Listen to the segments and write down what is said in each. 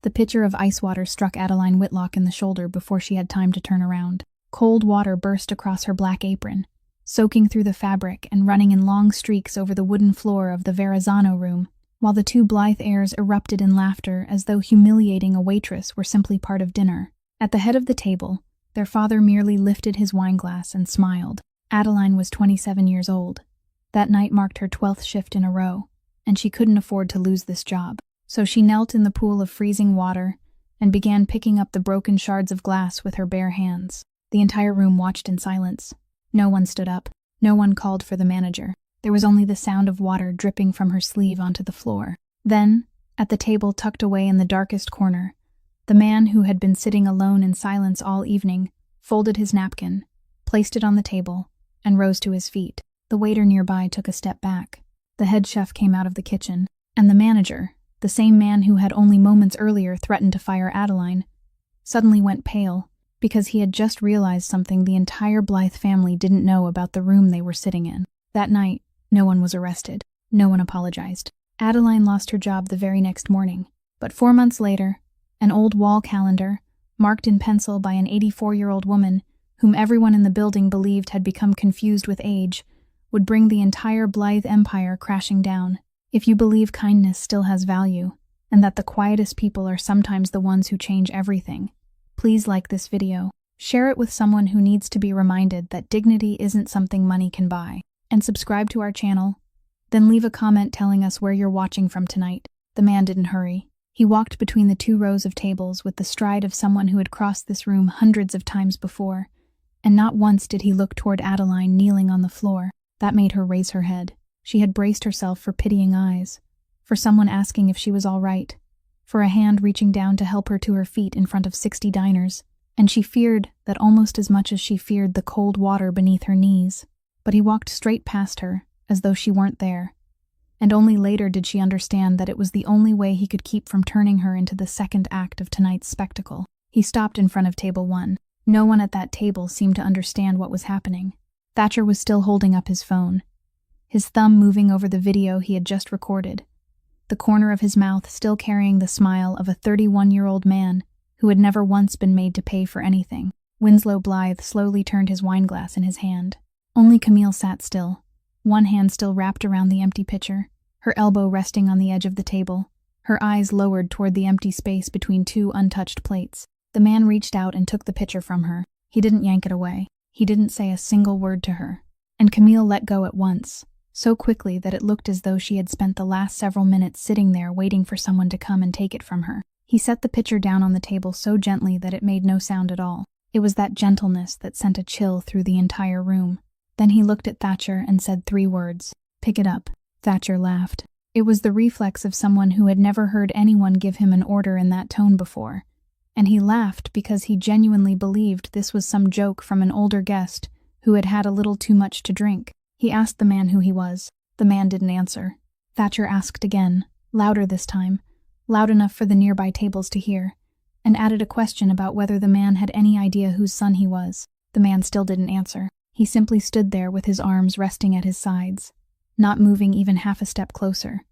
The pitcher of ice water struck Adeline Whitlock in the shoulder before she had time to turn around. Cold water burst across her black apron, soaking through the fabric and running in long streaks over the wooden floor of the Verrazano room, while the two blithe heirs erupted in laughter as though humiliating a waitress were simply part of dinner. At the head of the table, their father merely lifted his wineglass and smiled. Adeline was 27 years old. That night marked her 12th shift in a row, and she couldn't afford to lose this job. So she knelt in the pool of freezing water and began picking up the broken shards of glass with her bare hands. The entire room watched in silence. No one stood up. No one called for the manager. There was only the sound of water dripping from her sleeve onto the floor. Then, at the table tucked away in the darkest corner, the man who had been sitting alone in silence all evening folded his napkin, placed it on the table, and rose to his feet. The waiter nearby took a step back. The head chef came out of the kitchen, and the manager, the same man who had only moments earlier threatened to fire Adeline, suddenly went pale because he had just realized something the entire Blythe family didn't know about the room they were sitting in. That night, no one was arrested. No one apologized. Adeline lost her job the very next morning, but 4 months later, an old wall calendar, marked in pencil by an 84-year-old woman whom everyone in the building believed had become confused with age, would bring the entire Blythe empire crashing down. If you believe kindness still has value, and that the quietest people are sometimes the ones who change everything, please like this video, share it with someone who needs to be reminded that dignity isn't something money can buy, and subscribe to our channel. Then leave a comment telling us where you're watching from tonight. The man didn't hurry. He walked between the 2 rows of tables with the stride of someone who had crossed this room hundreds of times before, and not once did he look toward Adeline kneeling on the floor. That made her raise her head. She had braced herself for pitying eyes, for someone asking if she was all right, for a hand reaching down to help her to her feet in front of 60 diners, and she feared that almost as much as she feared the cold water beneath her knees. But he walked straight past her, as though she weren't there, and only later did she understand that it was the only way he could keep from turning her into the second act of tonight's spectacle. He stopped in front of table 1. No one at that table seemed to understand what was happening. Thatcher was still holding up his phone, his thumb moving over the video he had just recorded, the corner of his mouth still carrying the smile of a 31-year-old man who had never once been made to pay for anything. Winslow Blythe slowly turned his wineglass in his hand. Only Camille sat still, one hand still wrapped around the empty pitcher, her elbow resting on the edge of the table, her eyes lowered toward the empty space between 2 untouched plates. The man reached out and took the pitcher from her. He didn't yank it away. He didn't say a single word to her. And Camille let go at once, so quickly that it looked as though she had spent the last several minutes sitting there waiting for someone to come and take it from her. He set the pitcher down on the table so gently that it made no sound at all. It was that gentleness that sent a chill through the entire room. Then he looked at Thatcher and said 3 words. "Pick it up." Thatcher laughed. It was the reflex of someone who had never heard anyone give him an order in that tone before. And he laughed because he genuinely believed this was some joke from an older guest who had had a little too much to drink. He asked the man who he was. The man didn't answer. Thatcher asked again, louder this time, loud enough for the nearby tables to hear, and added a question about whether the man had any idea whose son he was. The man still didn't answer. He simply stood there with his arms resting at his sides, not moving even half a step closer,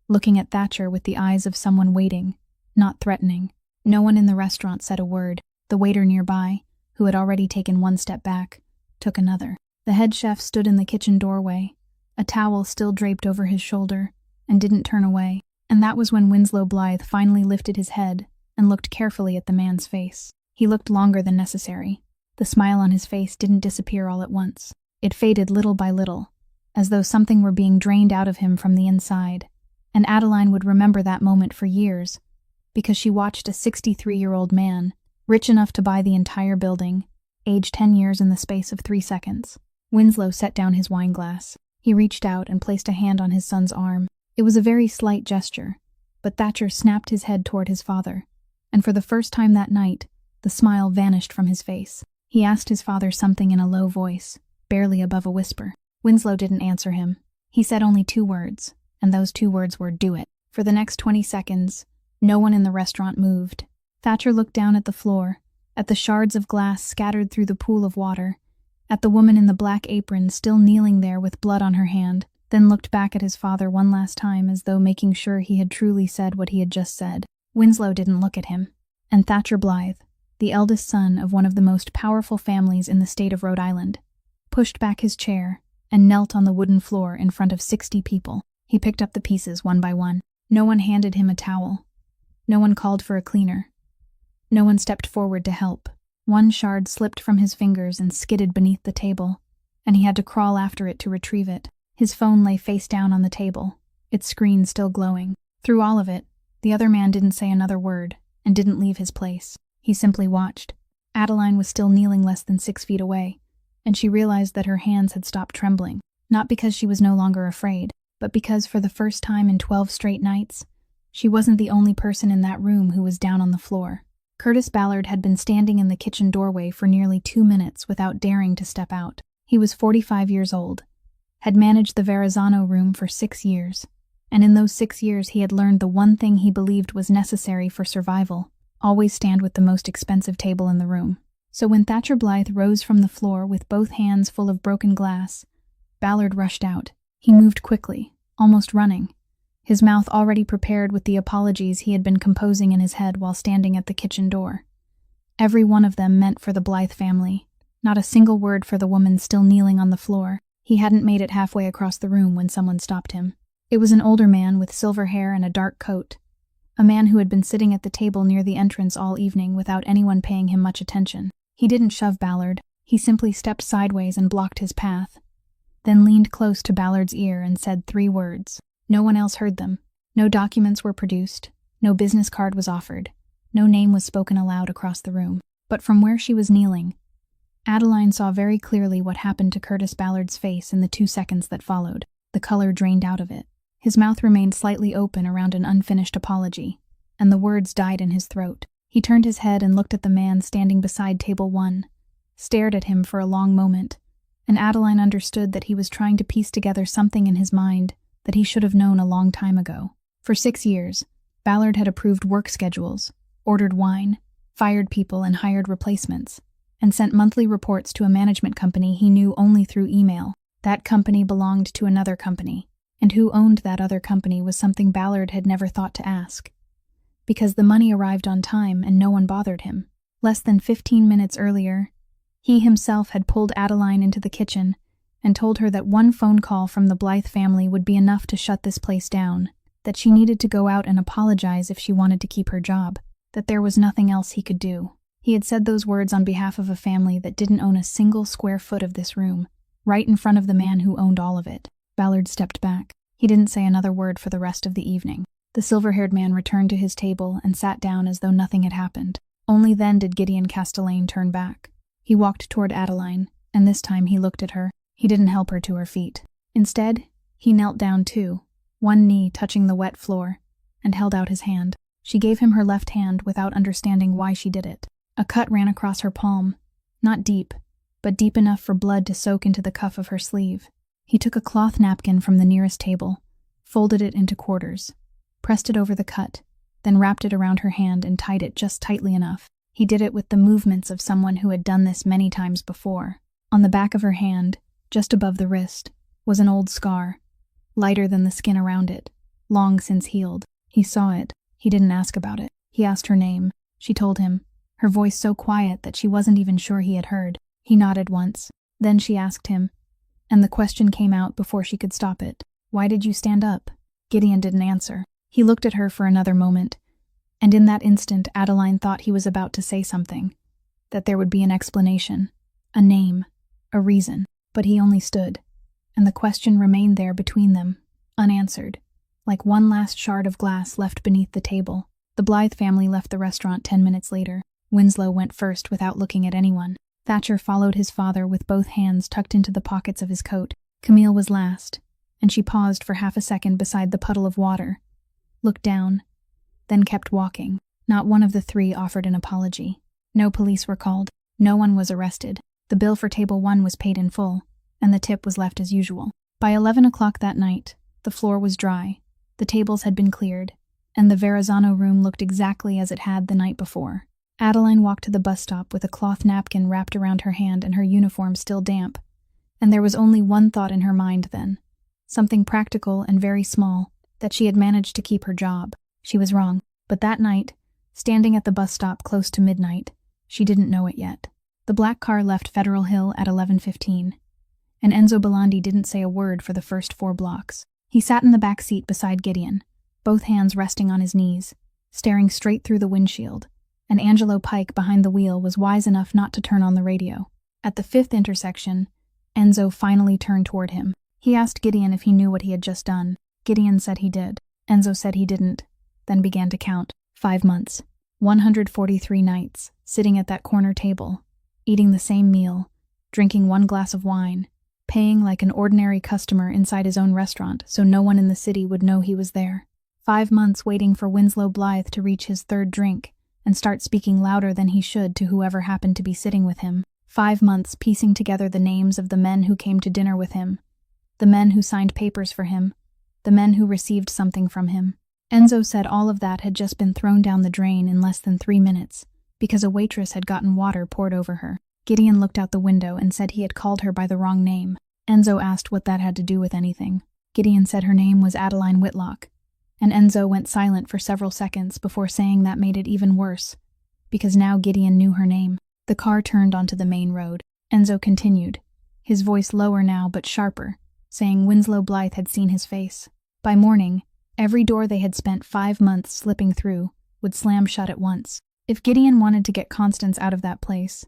looking at Thatcher with the eyes of someone waiting, not threatening. No one in the restaurant said a word. The waiter nearby, who had already taken 1 step back, took another. The head chef stood in the kitchen doorway, a towel still draped over his shoulder, and didn't turn away. And that was when Winslow Blythe finally lifted his head and looked carefully at the man's face. He looked longer than necessary. The smile on his face didn't disappear all at once. It faded little by little, as though something were being drained out of him from the inside. And Adeline would remember that moment for years, because she watched a 63-year-old man, rich enough to buy the entire building, age 10 years in the space of 3 seconds. Winslow set down his wineglass. He reached out and placed a hand on his son's arm. It was a very slight gesture, but Thatcher snapped his head toward his father, and for the first time that night, the smile vanished from his face. He asked his father something in a low voice, barely above a whisper. Winslow didn't answer him. He said only 2 words, and those 2 words were, "Do it." For the next 20 seconds, no one in the restaurant moved. Thatcher looked down at the floor, at the shards of glass scattered through the pool of water, at the woman in the black apron still kneeling there with blood on her hand, then looked back at his father one last time as though making sure he had truly said what he had just said. Winslow didn't look at him, and Thatcher Blythe, the eldest son of one of the most powerful families in the state of Rhode Island, pushed back his chair and knelt on the wooden floor in front of 60 people. He picked up the pieces one by one. No one handed him a towel. No one called for a cleaner. No one stepped forward to help. One shard slipped from his fingers and skidded beneath the table, and he had to crawl after it to retrieve it. His phone lay face down on the table, its screen still glowing. Through all of it, the other man didn't say another word and didn't leave his place. He simply watched. Adeline was still kneeling less than 6 feet away, and she realized that her hands had stopped trembling, not because she was no longer afraid, but because for the first time in 12 straight nights, she wasn't the only person in that room who was down on the floor. Curtis Ballard had been standing in the kitchen doorway for nearly 2 minutes without daring to step out. He was 45 years old, had managed the Verrazano room for 6 years, and in those 6 years he had learned the one thing he believed was necessary for survival: always stand with the most expensive table in the room. So when Thatcher Blythe rose from the floor with both hands full of broken glass, Ballard rushed out. He moved quickly, almost running, his mouth already prepared with the apologies he had been composing in his head while standing at the kitchen door. Every one of them meant for the Blythe family, not a single word for the woman still kneeling on the floor. He hadn't made it halfway across the room when someone stopped him. It was an older man with silver hair and a dark coat, a man who had been sitting at the table near the entrance all evening without anyone paying him much attention. He didn't shove Ballard, he simply stepped sideways and blocked his path, then leaned close to Ballard's ear and said 3 words. No one else heard them. No documents were produced, no business card was offered, no name was spoken aloud across the room. But from where she was kneeling, Adeline saw very clearly what happened to Curtis Ballard's face in the 2 seconds that followed. The color drained out of it. His mouth remained slightly open around an unfinished apology, and the words died in his throat. He turned his head and looked at the man standing beside table 1, stared at him for a long moment, and Adeline understood that he was trying to piece together something in his mind that he should have known a long time ago. For 6 years, Ballard had approved work schedules, ordered wine, fired people and hired replacements, and sent monthly reports to a management company he knew only through email. That company belonged to another company, and who owned that other company was something Ballard had never thought to ask. Because the money arrived on time and no one bothered him. Less than 15 minutes earlier, he himself had pulled Adeline into the kitchen and told her that one phone call from the Blythe family would be enough to shut this place down, that she needed to go out and apologize if she wanted to keep her job, that there was nothing else he could do. He had said those words on behalf of a family that didn't own a single square foot of this room, right in front of the man who owned all of it. Ballard stepped back. He didn't say another word for the rest of the evening. The silver-haired man returned to his table and sat down as though nothing had happened. Only then did Gideon Castellane turn back. He walked toward Adeline, and this time he looked at her. He didn't help her to her feet. Instead, he knelt down too, one knee touching the wet floor, and held out his hand. She gave him her left hand without understanding why she did it. A cut ran across her palm, not deep, but deep enough for blood to soak into the cuff of her sleeve. He took a cloth napkin from the nearest table, folded it into quarters, pressed it over the cut, then wrapped it around her hand and tied it just tightly enough. He did it with the movements of someone who had done this many times before. On the back of her hand, just above the wrist, was an old scar, lighter than the skin around it, long since healed. He saw it. He didn't ask about it. He asked her name. She told him, her voice so quiet that she wasn't even sure he had heard. He nodded once. Then she asked him, and the question came out before she could stop it. Why did you stand up? Gideon didn't answer. He looked at her for another moment, and in that instant Adeline thought he was about to say something, that there would be an explanation, a name, a reason. But he only stood, and the question remained there between them, unanswered, like one last shard of glass left beneath the table. The Blythe family left the restaurant 10 minutes later. Winslow went first without looking at anyone. Thatcher followed his father with both hands tucked into the pockets of his coat. Camille was last, and she paused for half a second beside the puddle of water, looked down, then kept walking. Not one of the 3 offered an apology. No police were called. No one was arrested. The bill for table 1 was paid in full, and the tip was left as usual. By 11 o'clock that night, the floor was dry, the tables had been cleared, and the Verrazano room looked exactly as it had the night before. Adeline walked to the bus stop with a cloth napkin wrapped around her hand and her uniform still damp, and there was only one thought in her mind then, something practical and very small, that she had managed to keep her job. She was wrong. But that night, standing at the bus stop close to midnight, she didn't know it yet. The black car left Federal Hill at 11:15, and Enzo Belandi didn't say a word for the first 4 blocks. He sat in the back seat beside Gideon, both hands resting on his knees, staring straight through the windshield, and Angelo Pike behind the wheel was wise enough not to turn on the radio. At the 5th intersection, Enzo finally turned toward him. He asked Gideon if he knew what he had just done. Gideon said he did. Enzo said he didn't, then began to count. 5 months, 143 nights, sitting at that corner table, eating the same meal, drinking 1 glass of wine, paying like an ordinary customer inside his own restaurant so no one in the city would know he was there. 5 months waiting for Winslow Blythe to reach his 3rd drink and start speaking louder than he should to whoever happened to be sitting with him. 5 months piecing together the names of the men who came to dinner with him, the men who signed papers for him, the men who received something from him. Enzo said all of that had just been thrown down the drain in less than 3 minutes because a waitress had gotten water poured over her. Gideon looked out the window and said he had called her by the wrong name. Enzo asked what that had to do with anything. Gideon said her name was Adeline Whitlock, and Enzo went silent for several seconds before saying that made it even worse, because now Gideon knew her name. The car turned onto the main road. Enzo continued, his voice lower now but sharper, saying Winslow Blythe had seen his face. By morning, every door they had spent 5 months slipping through would slam shut at once. If Gideon wanted to get Constance out of that place,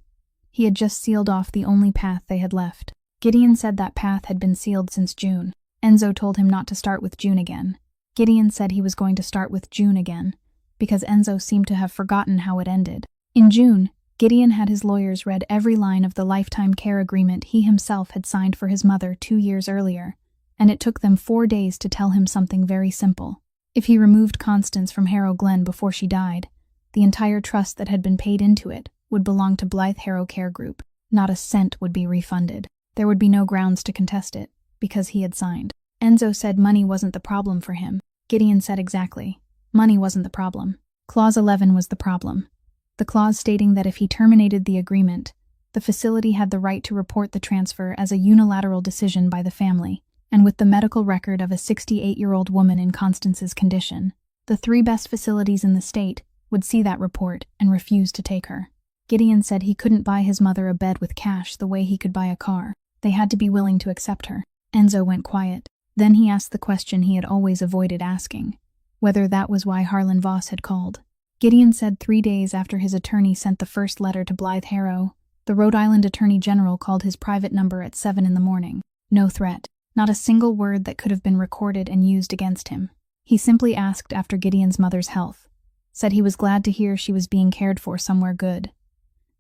he had just sealed off the only path they had left. Gideon said that path had been sealed since June. Enzo told him not to start with June again. Gideon said he was going to start with June again, because Enzo seemed to have forgotten how it ended. In June, Gideon had his lawyers read every line of the lifetime care agreement he himself had signed for his mother 2 years earlier, and it took them 4 days to tell him something very simple. If he removed Constance from Harrow Glen before she died, the entire trust that had been paid into it would belong to Blythe Harrow Care Group. Not a cent would be refunded. There would be no grounds to contest it, because he had signed. Enzo said money wasn't the problem for him. Gideon said exactly. Money wasn't the problem. Clause 11 was the problem. The clause stating that if he terminated the agreement, the facility had the right to report the transfer as a unilateral decision by the family, and with the medical record of a 68-year-old woman in Constance's condition, the 3 best facilities in the state would see that report and refuse to take her. Gideon said he couldn't buy his mother a bed with cash the way he could buy a car. They had to be willing to accept her. Enzo went quiet. Then he asked the question he had always avoided asking, whether that was why Harlan Voss had called. Gideon said 3 days after his attorney sent the first letter to Blythe Harrow, the Rhode Island Attorney General called his private number at 7 in the morning. No threat. Not a single word that could have been recorded and used against him. He simply asked after Gideon's mother's health, said he was glad to hear she was being cared for somewhere good,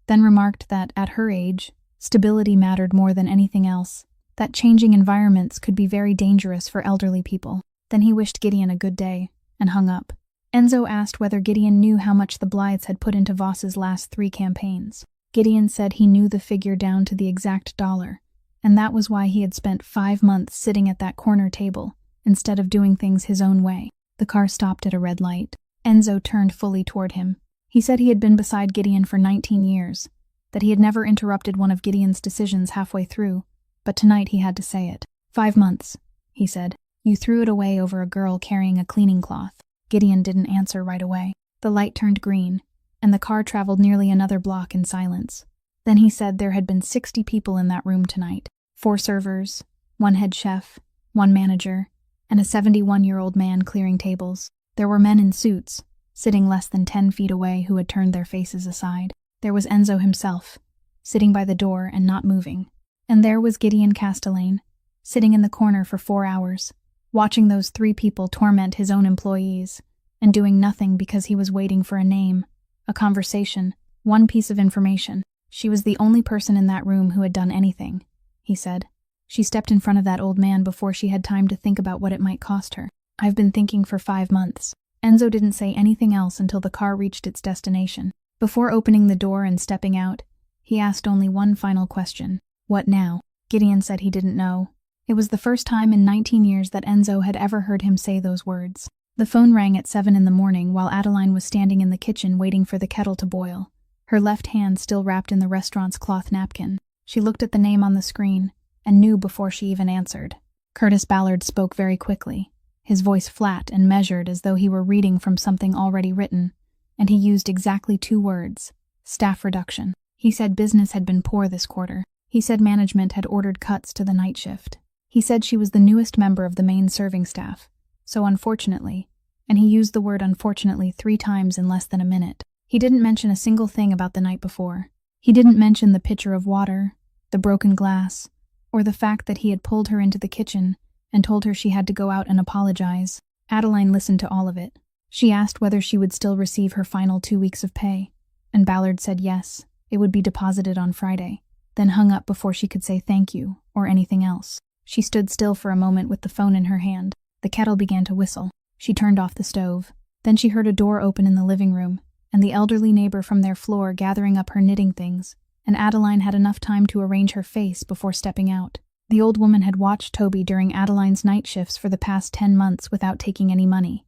then remarked that, at her age, stability mattered more than anything else, that changing environments could be very dangerous for elderly people. Then he wished Gideon a good day, and hung up. Enzo asked whether Gideon knew how much the Blythes had put into Voss's last 3 campaigns. Gideon said he knew the figure down to the exact dollar, and that was why he had spent 5 months sitting at that corner table, instead of doing things his own way. The car stopped at a red light. Enzo turned fully toward him. He said he had been beside Gideon for 19 years, that he had never interrupted one of Gideon's decisions halfway through, but tonight he had to say it. 5 months, he said. You threw it away over a girl carrying a cleaning cloth. Gideon didn't answer right away. The light turned green, and the car traveled nearly another block in silence. Then he said there had been 60 people in that room tonight. 4 servers, 1 head chef, 1 manager, and a 71-year-old man clearing tables. There were men in suits, sitting less than 10 feet away who had turned their faces aside. There was Enzo himself, sitting by the door and not moving. And there was Gideon Castellane, sitting in the corner for 4 hours, watching those 3 people torment his own employees, and doing nothing because he was waiting for a name, a conversation, 1 piece of information. She was the only person in that room who had done anything, he said. She stepped in front of that old man before she had time to think about what it might cost her. I've been thinking for 5 months. Enzo didn't say anything else until the car reached its destination. Before opening the door and stepping out, he asked only 1 final question. What now? Gideon said he didn't know. It was the first time in 19 years that Enzo had ever heard him say those words. The phone rang at 7 in the morning while Adeline was standing in the kitchen waiting for the kettle to boil, her left hand still wrapped in the restaurant's cloth napkin. She looked at the name on the screen and knew before she even answered. Curtis Ballard spoke very quickly, his voice flat and measured as though he were reading from something already written, and he used exactly 2 words: staff reduction. He said business had been poor this quarter. He said management had ordered cuts to the night shift. He said she was the newest member of the main serving staff, so unfortunately, and he used the word unfortunately 3 times in less than a minute. He didn't mention a single thing about the night before. He didn't mention the pitcher of water, the broken glass, or the fact that he had pulled her into the kitchen and told her she had to go out and apologize. Adeline listened to all of it. She asked whether she would still receive her final 2 weeks of pay, and Ballard said yes, it would be deposited on Friday, then hung up before she could say thank you or anything else. She stood still for a moment with the phone in her hand. The kettle began to whistle. She turned off the stove. Then she heard a door open in the living room, and the elderly neighbor from their floor gathering up her knitting things, and Adeline had enough time to arrange her face before stepping out. The old woman had watched Toby during Adeline's night shifts for the past 10 months without taking any money,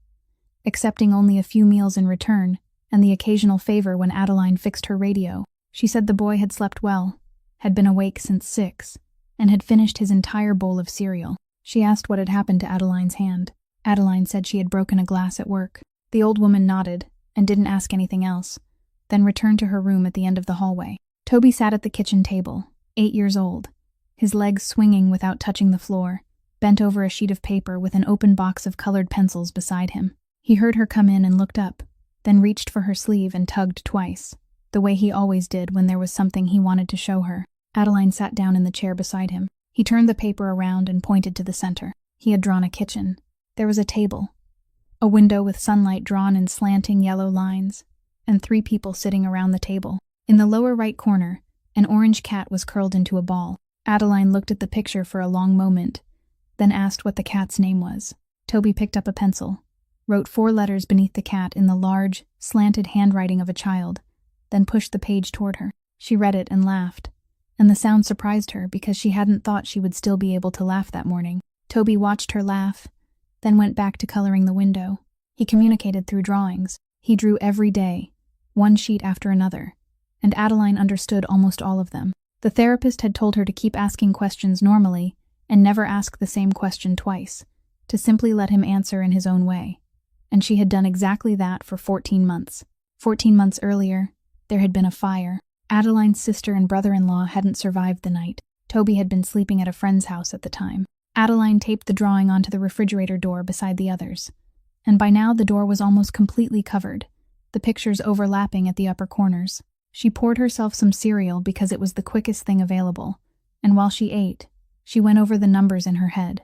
accepting only a few meals in return, and the occasional favor when Adeline fixed her radio. She said the boy had slept well, had been awake since 6, and had finished his entire bowl of cereal. She asked what had happened to Adeline's hand. Adeline said she had broken a glass at work. The old woman nodded and didn't ask anything else, then returned to her room at the end of the hallway. Toby sat at the kitchen table, 8 years old, his legs swinging without touching the floor, bent over a sheet of paper with an open box of colored pencils beside him. He heard her come in and looked up, then reached for her sleeve and tugged twice, the way he always did when there was something he wanted to show her. Adeline sat down in the chair beside him. He turned the paper around and pointed to the center. He had drawn a kitchen. There was a table, a window with sunlight drawn in slanting yellow lines, and 3 people sitting around the table. In the lower right corner, an orange cat was curled into a ball. Adeline looked at the picture for a long moment, then asked what the cat's name was. Toby picked up a pencil, wrote 4 letters beneath the cat in the large, slanted handwriting of a child, then pushed the page toward her. She read it and laughed, and the sound surprised her because she hadn't thought she would still be able to laugh that morning. Toby watched her laugh, then went back to coloring the window. He communicated through drawings. He drew every day, one sheet after another, and Adeline understood almost all of them. The therapist had told her to keep asking questions normally and never ask the same question twice, to simply let him answer in his own way. And she had done exactly that for 14 months. 14 months earlier, there had been a fire. Adeline's sister and brother-in-law hadn't survived the night. Toby had been sleeping at a friend's house at the time. Adeline taped the drawing onto the refrigerator door beside the others, and by now the door was almost completely covered, the pictures overlapping at the upper corners. She poured herself some cereal because it was the quickest thing available, and while she ate, she went over the numbers in her head.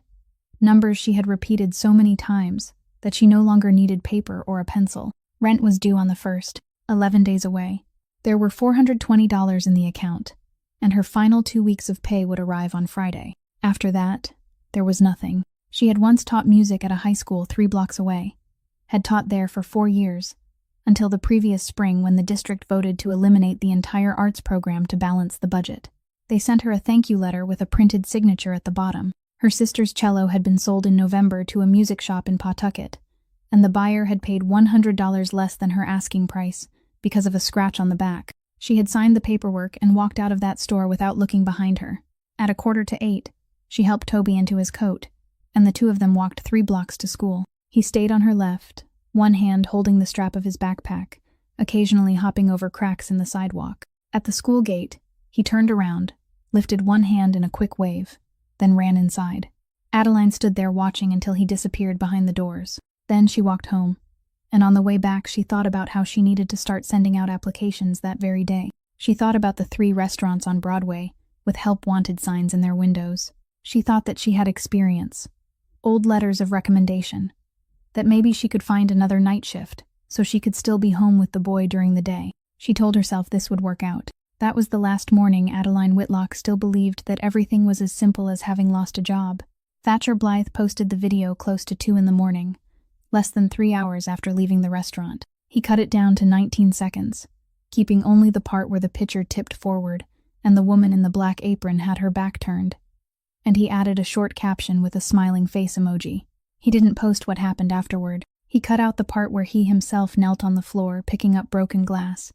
Numbers she had repeated so many times that she no longer needed paper or a pencil. Rent was due on the 1st, 11 days away. There were $420 in the account, and her final 2 weeks of pay would arrive on Friday. After that, there was nothing. She had once taught music at a high school 3 blocks away, had taught there for 4 years, until the previous spring when the district voted to eliminate the entire arts program to balance the budget. They sent her a thank you letter with a printed signature at the bottom. Her sister's cello had been sold in November to a music shop in Pawtucket, and the buyer had paid $100 less than her asking price because of a scratch on the back. She had signed the paperwork and walked out of that store without looking behind her. At 7:45, she helped Toby into his coat, and the 2 of them walked 3 blocks to school. He stayed on her left, one hand holding the strap of his backpack, occasionally hopping over cracks in the sidewalk. At the school gate, he turned around, lifted one hand in a quick wave, then ran inside. Adeline stood there watching until he disappeared behind the doors. Then she walked home, and on the way back she thought about how she needed to start sending out applications that very day. She thought about the 3 restaurants on Broadway, with help wanted signs in their windows. She thought that she had experience, old letters of recommendation, that maybe she could find another night shift, so she could still be home with the boy during the day. She told herself this would work out. That was the last morning Adeline Whitlock still believed that everything was as simple as having lost a job. Thatcher Blythe posted the video close to 2 in the morning, less than 3 hours after leaving the restaurant. He cut it down to 19 seconds, keeping only the part where the pitcher tipped forward and the woman in the black apron had her back turned. And he added a short caption with a smiling face emoji. He didn't post what happened afterward. He cut out the part where he himself knelt on the floor picking up broken glass.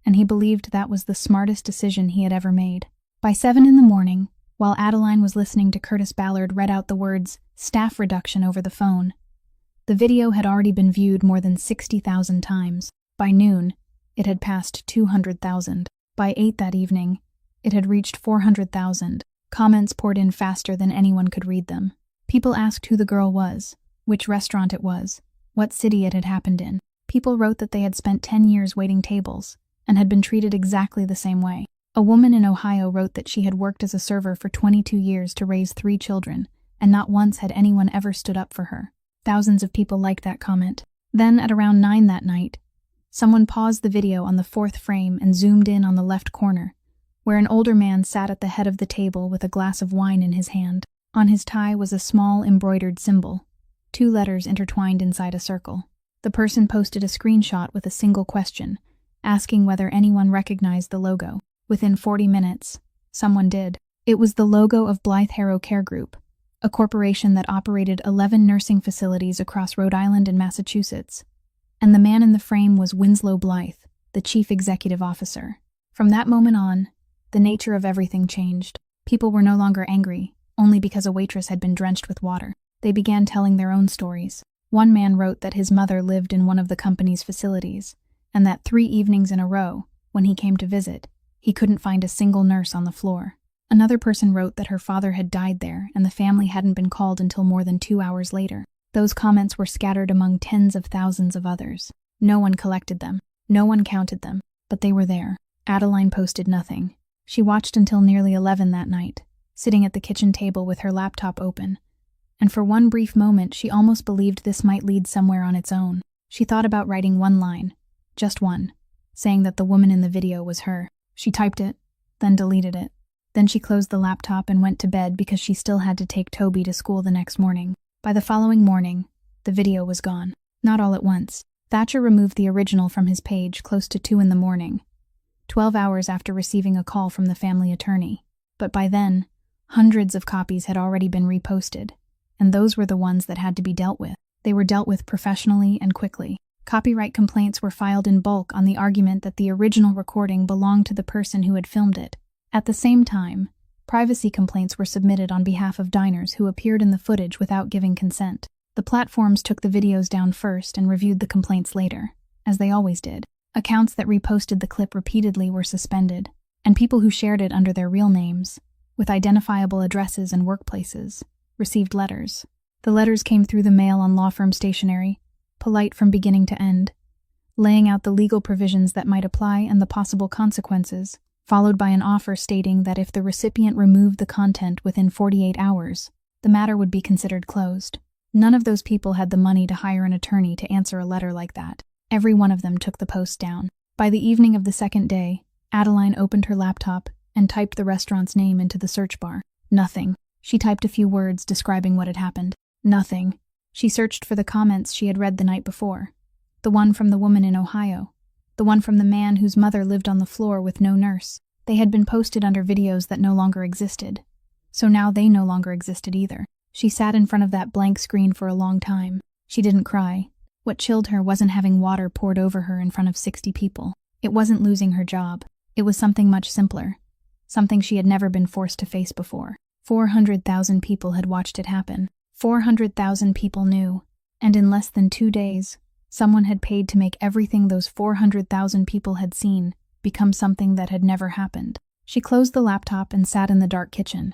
And he believed that was the smartest decision he had ever made. By 7 in the morning, while Adeline was listening to Curtis Ballard read out the words staff reduction over the phone, The video had already been viewed more than 60,000 times. By noon, it had passed 200,000. By 8 that evening, it had reached 400,000. Comments poured in faster than anyone could read them. People asked who the girl was, which restaurant it was, what city it had happened in. People wrote that they had spent 10 years waiting tables and had been treated exactly the same way. A woman in Ohio wrote that she had worked as a server for 22 years to raise 3 children, and not once had anyone ever stood up for her. Thousands of people liked that comment. Then, at around 9 that night, someone paused the video on the 4th frame and zoomed in on the left corner, where an older man sat at the head of the table with a glass of wine in his hand. On his tie was a small embroidered symbol, 2 letters intertwined inside a circle. The person posted a screenshot with a single question, asking whether anyone recognized the logo. Within 40 minutes, someone did. It was the logo of Blythe Harrow Care Group, a corporation that operated 11 nursing facilities across Rhode Island and Massachusetts. And the man in the frame was Winslow Blythe, the chief executive officer. From that moment on, the nature of everything changed. People were no longer angry, only because a waitress had been drenched with water. They began telling their own stories. One man wrote that his mother lived in one of the company's facilities, and that 3 evenings in a row, when he came to visit, he couldn't find a single nurse on the floor. Another person wrote that her father had died there and the family hadn't been called until more than 2 hours later. Those comments were scattered among tens of thousands of others. No one collected them. No one counted them. But they were there. Adeline posted nothing. She watched until nearly 11 that night, sitting at the kitchen table with her laptop open. And for one brief moment, she almost believed this might lead somewhere on its own. She thought about writing one line, just one, saying that the woman in the video was her. She typed it, then deleted it. Then she closed the laptop and went to bed because she still had to take Toby to school the next morning. By the following morning, the video was gone. Not all at once. Thatcher removed the original from his page close to 2 in the morning, 12 hours after receiving a call from the family attorney. But by then, hundreds of copies had already been reposted, and those were the ones that had to be dealt with. They were dealt with professionally and quickly. Copyright complaints were filed in bulk on the argument that the original recording belonged to the person who had filmed it. At the same time, privacy complaints were submitted on behalf of diners who appeared in the footage without giving consent. The platforms took the videos down first and reviewed the complaints later, as they always did. Accounts that reposted the clip repeatedly were suspended, and people who shared it under their real names, with identifiable addresses and workplaces, received letters. The letters came through the mail on law firm stationery, polite from beginning to end, laying out the legal provisions that might apply and the possible consequences, followed by an offer stating that if the recipient removed the content within 48 hours, the matter would be considered closed. None of those people had the money to hire an attorney to answer a letter like that. Every one of them took the post down. By the evening of the second day, Adeline opened her laptop and typed the restaurant's name into the search bar. Nothing. She typed a few words describing what had happened. Nothing. She searched for the comments she had read the night before. The one from the woman in Ohio. The one from the man whose mother lived on the floor with no nurse. They had been posted under videos that no longer existed. So now they no longer existed either. She sat in front of that blank screen for a long time. She didn't cry. What chilled her wasn't having water poured over her in front of 60 people. It wasn't losing her job. It was something much simpler. Something she had never been forced to face before. 400,000 people had watched it happen. 400,000 people knew. And in less than 2 days, someone had paid to make everything those 400,000 people had seen become something that had never happened. She closed the laptop and sat in the dark kitchen.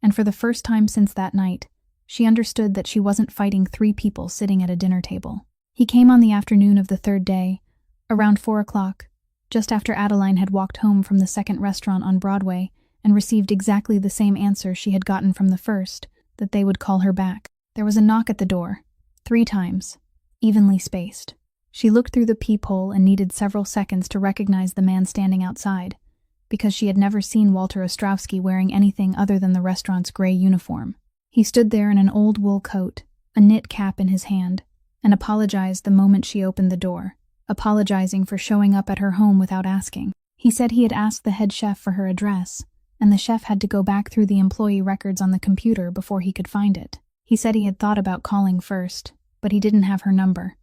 And for the first time since that night, she understood that she wasn't fighting 3 people sitting at a dinner table. He came on the afternoon of the 3rd day, around 4 o'clock, just after Adeline had walked home from the second restaurant on Broadway and received exactly the same answer she had gotten from the first, that they would call her back. There was a knock at the door, 3 times, evenly spaced. She looked through the peephole and needed several seconds to recognize the man standing outside, because she had never seen Walter Ostrowski wearing anything other than the restaurant's gray uniform. He stood there in an old wool coat, a knit cap in his hand, and apologized the moment she opened the door, apologizing for showing up at her home without asking. He said he had asked the head chef for her address, and the chef had to go back through the employee records on the computer before he could find it. He said he had thought about calling first, but he didn't have her number,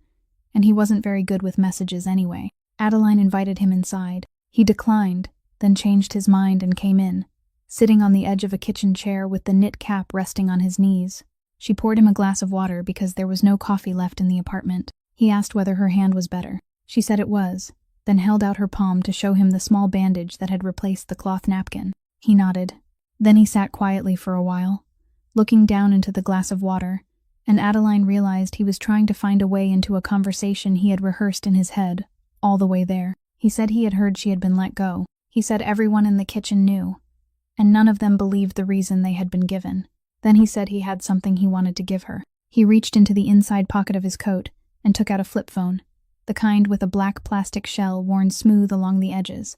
and he wasn't very good with messages anyway. Adeline invited him inside. He declined, then changed his mind and came in, sitting on the edge of a kitchen chair with the knit cap resting on his knees. She poured him a glass of water because there was no coffee left in the apartment. He asked whether her hand was better. She said it was, then held out her palm to show him the small bandage that had replaced the cloth napkin. He nodded. Then he sat quietly for a while, looking down into the glass of water, and Adeline realized he was trying to find a way into a conversation he had rehearsed in his head, all the way there. He said he had heard she had been let go. He said everyone in the kitchen knew, and none of them believed the reason they had been given. Then he said he had something he wanted to give her. He reached into the inside pocket of his coat and took out a flip phone, the kind with a black plastic shell worn smooth along the edges,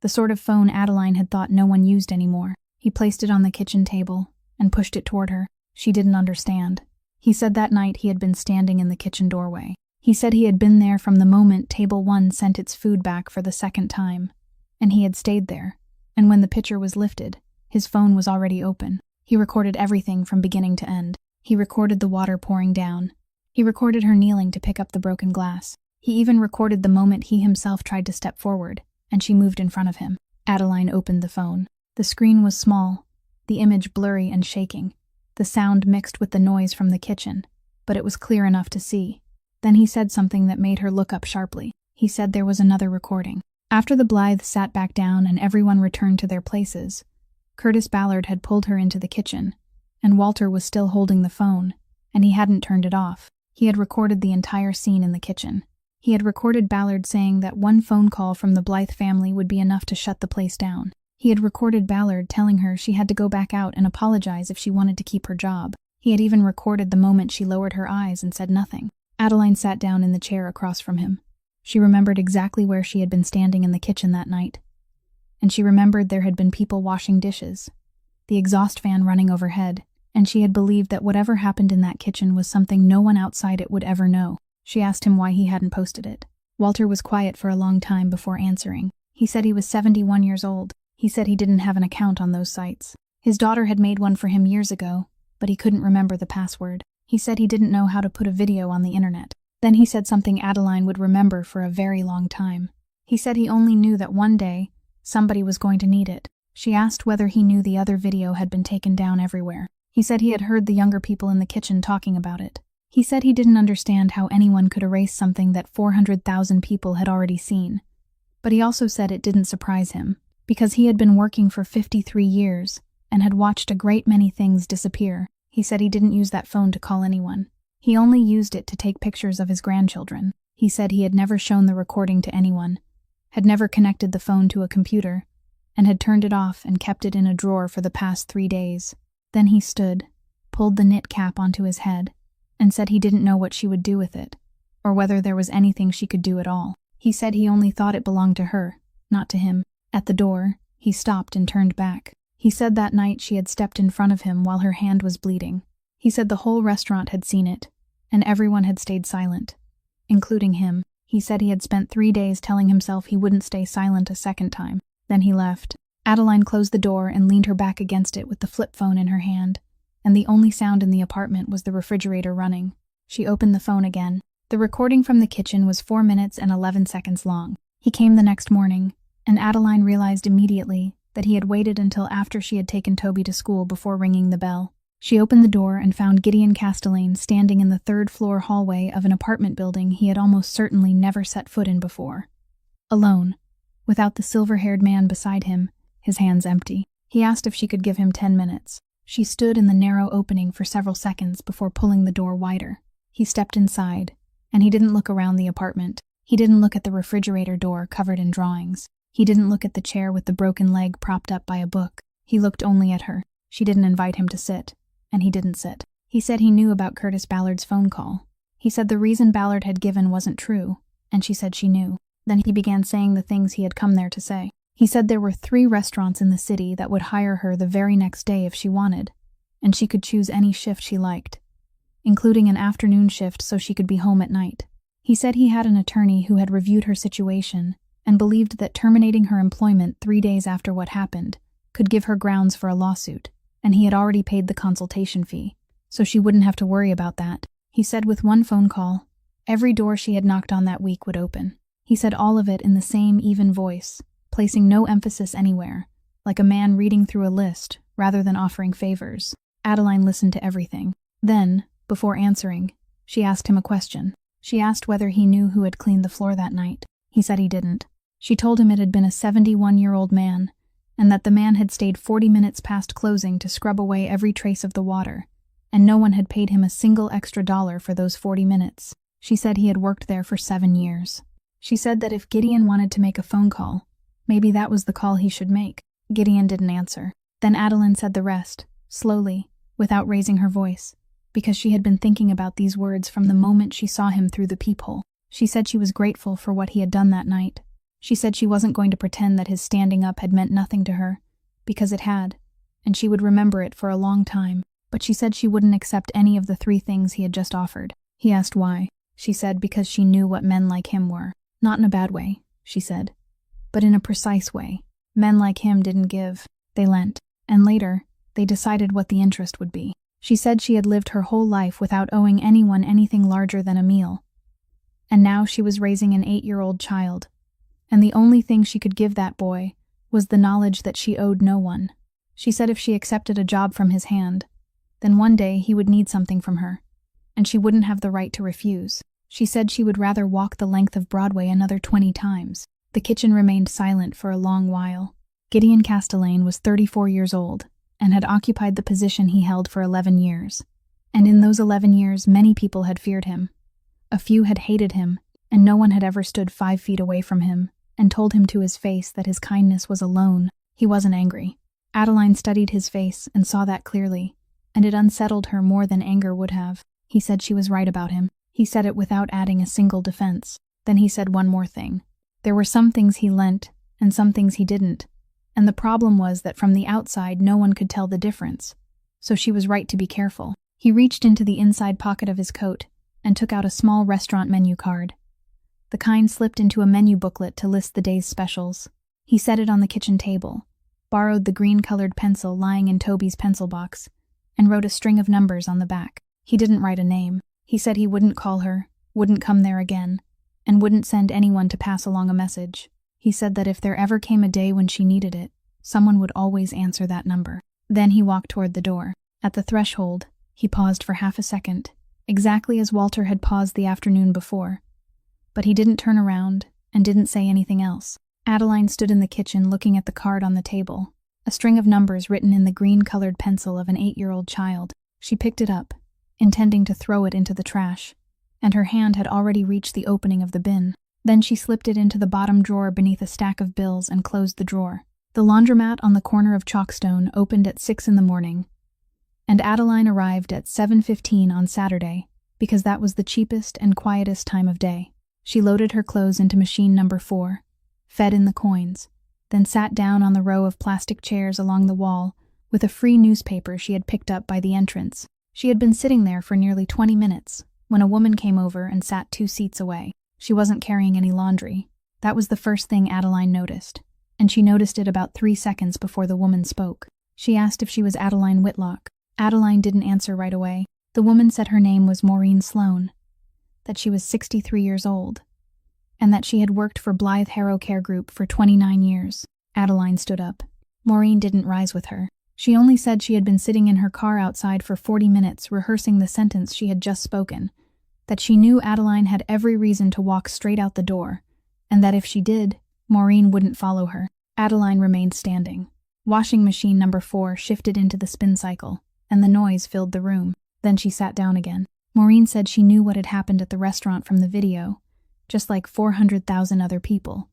the sort of phone Adeline had thought no one used anymore. He placed it on the kitchen table and pushed it toward her. She didn't understand. He said that night he had been standing in the kitchen doorway. He said he had been there from the moment Table 1 sent its food back for the second time, and he had stayed there, and when the pitcher was lifted, his phone was already open. He recorded everything from beginning to end. He recorded the water pouring down. He recorded her kneeling to pick up the broken glass. He even recorded the moment he himself tried to step forward, and she moved in front of him. Adeline opened the phone. The screen was small, the image blurry and shaking, the sound mixed with the noise from the kitchen, but it was clear enough to see. Then he said something that made her look up sharply. He said there was another recording. After the Blythes sat back down and everyone returned to their places, Curtis Ballard had pulled her into the kitchen, and Walter was still holding the phone, and he hadn't turned it off. He had recorded the entire scene in the kitchen. He had recorded Ballard saying that one phone call from the Blythe family would be enough to shut the place down. He had recorded Ballard telling her she had to go back out and apologize if she wanted to keep her job. He had even recorded the moment she lowered her eyes and said nothing. Adeline sat down in the chair across from him. She remembered exactly where she had been standing in the kitchen that night. And she remembered there had been people washing dishes, the exhaust fan running overhead, and she had believed that whatever happened in that kitchen was something no one outside it would ever know. She asked him why he hadn't posted it. Walter was quiet for a long time before answering. He said he was 71 years old. He said he didn't have an account on those sites. His daughter had made one for him years ago, but he couldn't remember the password. He said he didn't know how to put a video on the internet. Then he said something Adeline would remember for a very long time. He said he only knew that one day, somebody was going to need it. She asked whether he knew the other video had been taken down everywhere. He said he had heard the younger people in the kitchen talking about it. He said he didn't understand how anyone could erase something that 400,000 people had already seen. But he also said it didn't surprise him, because he had been working for 53 years and had watched a great many things disappear. He said he didn't use that phone to call anyone. He only used it to take pictures of his grandchildren. He said he had never shown the recording to anyone, had never connected the phone to a computer, and had turned it off and kept it in a drawer for the past 3 days. Then he stood, pulled the knit cap onto his head, and said he didn't know what she would do with it, or whether there was anything she could do at all. He said he only thought it belonged to her, not to him. At the door, he stopped and turned back. He said that night she had stepped in front of him while her hand was bleeding. He said the whole restaurant had seen it, and everyone had stayed silent, including him. He said he had spent 3 days telling himself he wouldn't stay silent a second time. Then he left. Adeline closed the door and leaned her back against it with the flip phone in her hand, and the only sound in the apartment was the refrigerator running. She opened the phone again. The recording from the kitchen was 4 minutes and 11 seconds long. He came the next morning, and Adeline realized immediately that he had waited until after she had taken Toby to school before ringing the bell. She opened the door and found Gideon Castellane standing in the third-floor hallway of an apartment building he had almost certainly never set foot in before. Alone, without the silver-haired man beside him, his hands empty. He asked if she could give him 10 minutes. She stood in the narrow opening for several seconds before pulling the door wider. He stepped inside, and he didn't look around the apartment. He didn't look at the refrigerator door covered in drawings. He didn't look at the chair with the broken leg propped up by a book. He looked only at her. She didn't invite him to sit, and he didn't sit. He said he knew about Curtis Ballard's phone call. He said the reason Ballard had given wasn't true, and she said she knew. Then he began saying the things he had come there to say. He said there were 3 restaurants in the city that would hire her the very next day if she wanted, and she could choose any shift she liked, including an afternoon shift so she could be home at night. He said he had an attorney who had reviewed her situation and believed that terminating her employment 3 days after what happened could give her grounds for a lawsuit, and he had already paid the consultation fee, so she wouldn't have to worry about that. He said with one phone call, every door she had knocked on that week would open. He said all of it in the same even voice, placing no emphasis anywhere, like a man reading through a list rather than offering favors. Adeline listened to everything. Then, before answering, she asked him a question. She asked whether he knew who had cleaned the floor that night. He said he didn't. She told him it had been a 71-year-old man, and that the man had stayed 40 minutes past closing to scrub away every trace of the water, and no one had paid him a single extra dollar for those 40 minutes. She said he had worked there for 7 years. She said that if Gideon wanted to make a phone call, maybe that was the call he should make. Gideon didn't answer. Then Adeline said the rest, slowly, without raising her voice, because she had been thinking about these words from the moment she saw him through the peephole. She said she was grateful for what he had done that night. She said she wasn't going to pretend that his standing up had meant nothing to her, because it had, and she would remember it for a long time. But she said she wouldn't accept any of the 3 things he had just offered. He asked why. She said because she knew what men like him were. Not in a bad way, she said, but in a precise way. Men like him didn't give, they lent, and later, they decided what the interest would be. She said she had lived her whole life without owing anyone anything larger than a meal. And now she was raising an 8-year-old child, and the only thing she could give that boy was the knowledge that she owed no one. She said if she accepted a job from his hand, then one day he would need something from her, and she wouldn't have the right to refuse. She said she would rather walk the length of Broadway another 20 times. The kitchen remained silent for a long while. Gideon Castellane was 34 years old and had occupied the position he held for 11 years. And in those 11 years, many people had feared him. A few had hated him, and no one had ever stood 5 feet away from him and told him to his face that his kindness was a loan. He wasn't angry. Adeline studied his face and saw that clearly, and it unsettled her more than anger would have. He said she was right about him. He said it without adding a single defense. Then he said one more thing. There were some things he lent, and some things he didn't, and the problem was that from the outside no one could tell the difference, so she was right to be careful. He reached into the inside pocket of his coat and took out a small restaurant menu card. The kind slipped into a menu booklet to list the day's specials. He set it on the kitchen table, borrowed the green-colored pencil lying in Toby's pencil box, and wrote a string of numbers on the back. He didn't write a name. He said he wouldn't call her, wouldn't come there again, and wouldn't send anyone to pass along a message. He said that if there ever came a day when she needed it, someone would always answer that number. Then he walked toward the door. At the threshold, he paused for half a second, exactly as Walter had paused the afternoon before. But he didn't turn around and didn't say anything else. Adeline stood in the kitchen looking at the card on the table, a string of numbers written in the green-colored pencil of an 8-year-old child. She picked it up, intending to throw it into the trash, and her hand had already reached the opening of the bin. Then she slipped it into the bottom drawer beneath a stack of bills and closed the drawer. The laundromat on the corner of Chalkstone opened at 6 in the morning, and Adeline arrived at 7:15 on Saturday, because that was the cheapest and quietest time of day. She loaded her clothes into machine number 4, fed in the coins, then sat down on the row of plastic chairs along the wall with a free newspaper she had picked up by the entrance. She had been sitting there for nearly 20 minutes when a woman came over and sat 2 seats away. She wasn't carrying any laundry. That was the first thing Adeline noticed, and she noticed it about 3 seconds before the woman spoke. She asked if she was Adeline Whitlock. Adeline didn't answer right away. The woman said her name was Maureen Sloane, that she was 63 years old, and that she had worked for Blythe Harrow Care Group for 29 years. Adeline stood up. Maureen didn't rise with her. She only said she had been sitting in her car outside for 40 minutes rehearsing the sentence she had just spoken, that she knew Adeline had every reason to walk straight out the door, and that if she did, Maureen wouldn't follow her. Adeline remained standing. Washing machine number 4 shifted into the spin cycle, and the noise filled the room. Then she sat down again. Maureen said she knew what had happened at the restaurant from the video, just like 400,000 other people,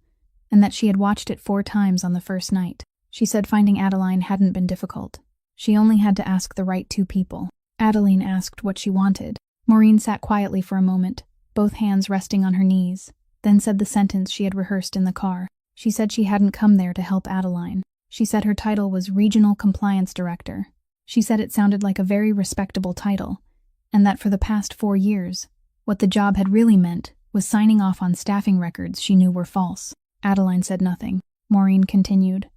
and that she had watched it 4 times on the first night. She said finding Adeline hadn't been difficult. She only had to ask the right 2 people. Adeline asked what she wanted. Maureen sat quietly for a moment, both hands resting on her knees, then said the sentence she had rehearsed in the car. She said she hadn't come there to help Adeline. She said her title was Regional Compliance Director. She said it sounded like a very respectable title, and that for the past 4 years, what the job had really meant was signing off on staffing records she knew were false. Adeline said nothing. Maureen continued,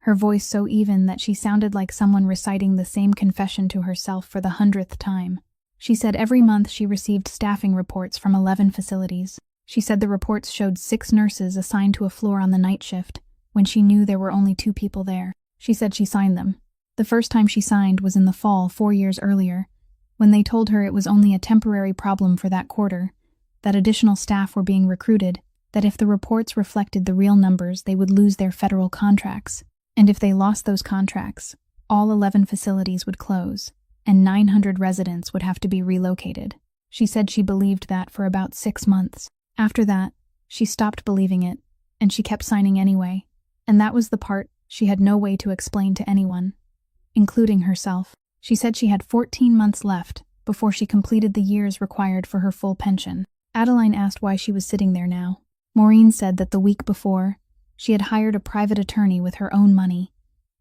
her voice so even that she sounded like someone reciting the same confession to herself for the 100th time. She said every month she received staffing reports from 11 facilities. She said the reports showed 6 nurses assigned to a floor on the night shift, when she knew there were only 2 people there. She said she signed them. The first time she signed was in the fall 4 years earlier, when they told her it was only a temporary problem for that quarter, that additional staff were being recruited, that if the reports reflected the real numbers, they would lose their federal contracts, and if they lost those contracts, all 11 facilities would close, and 900 residents would have to be relocated. She said she believed that for about 6 months. After that, she stopped believing it, and she kept signing anyway, and that was the part she had no way to explain to anyone, including herself. She said she had 14 months left before she completed the years required for her full pension. Adeline asked why she was sitting there now. Maureen said that the week before, she had hired a private attorney with her own money,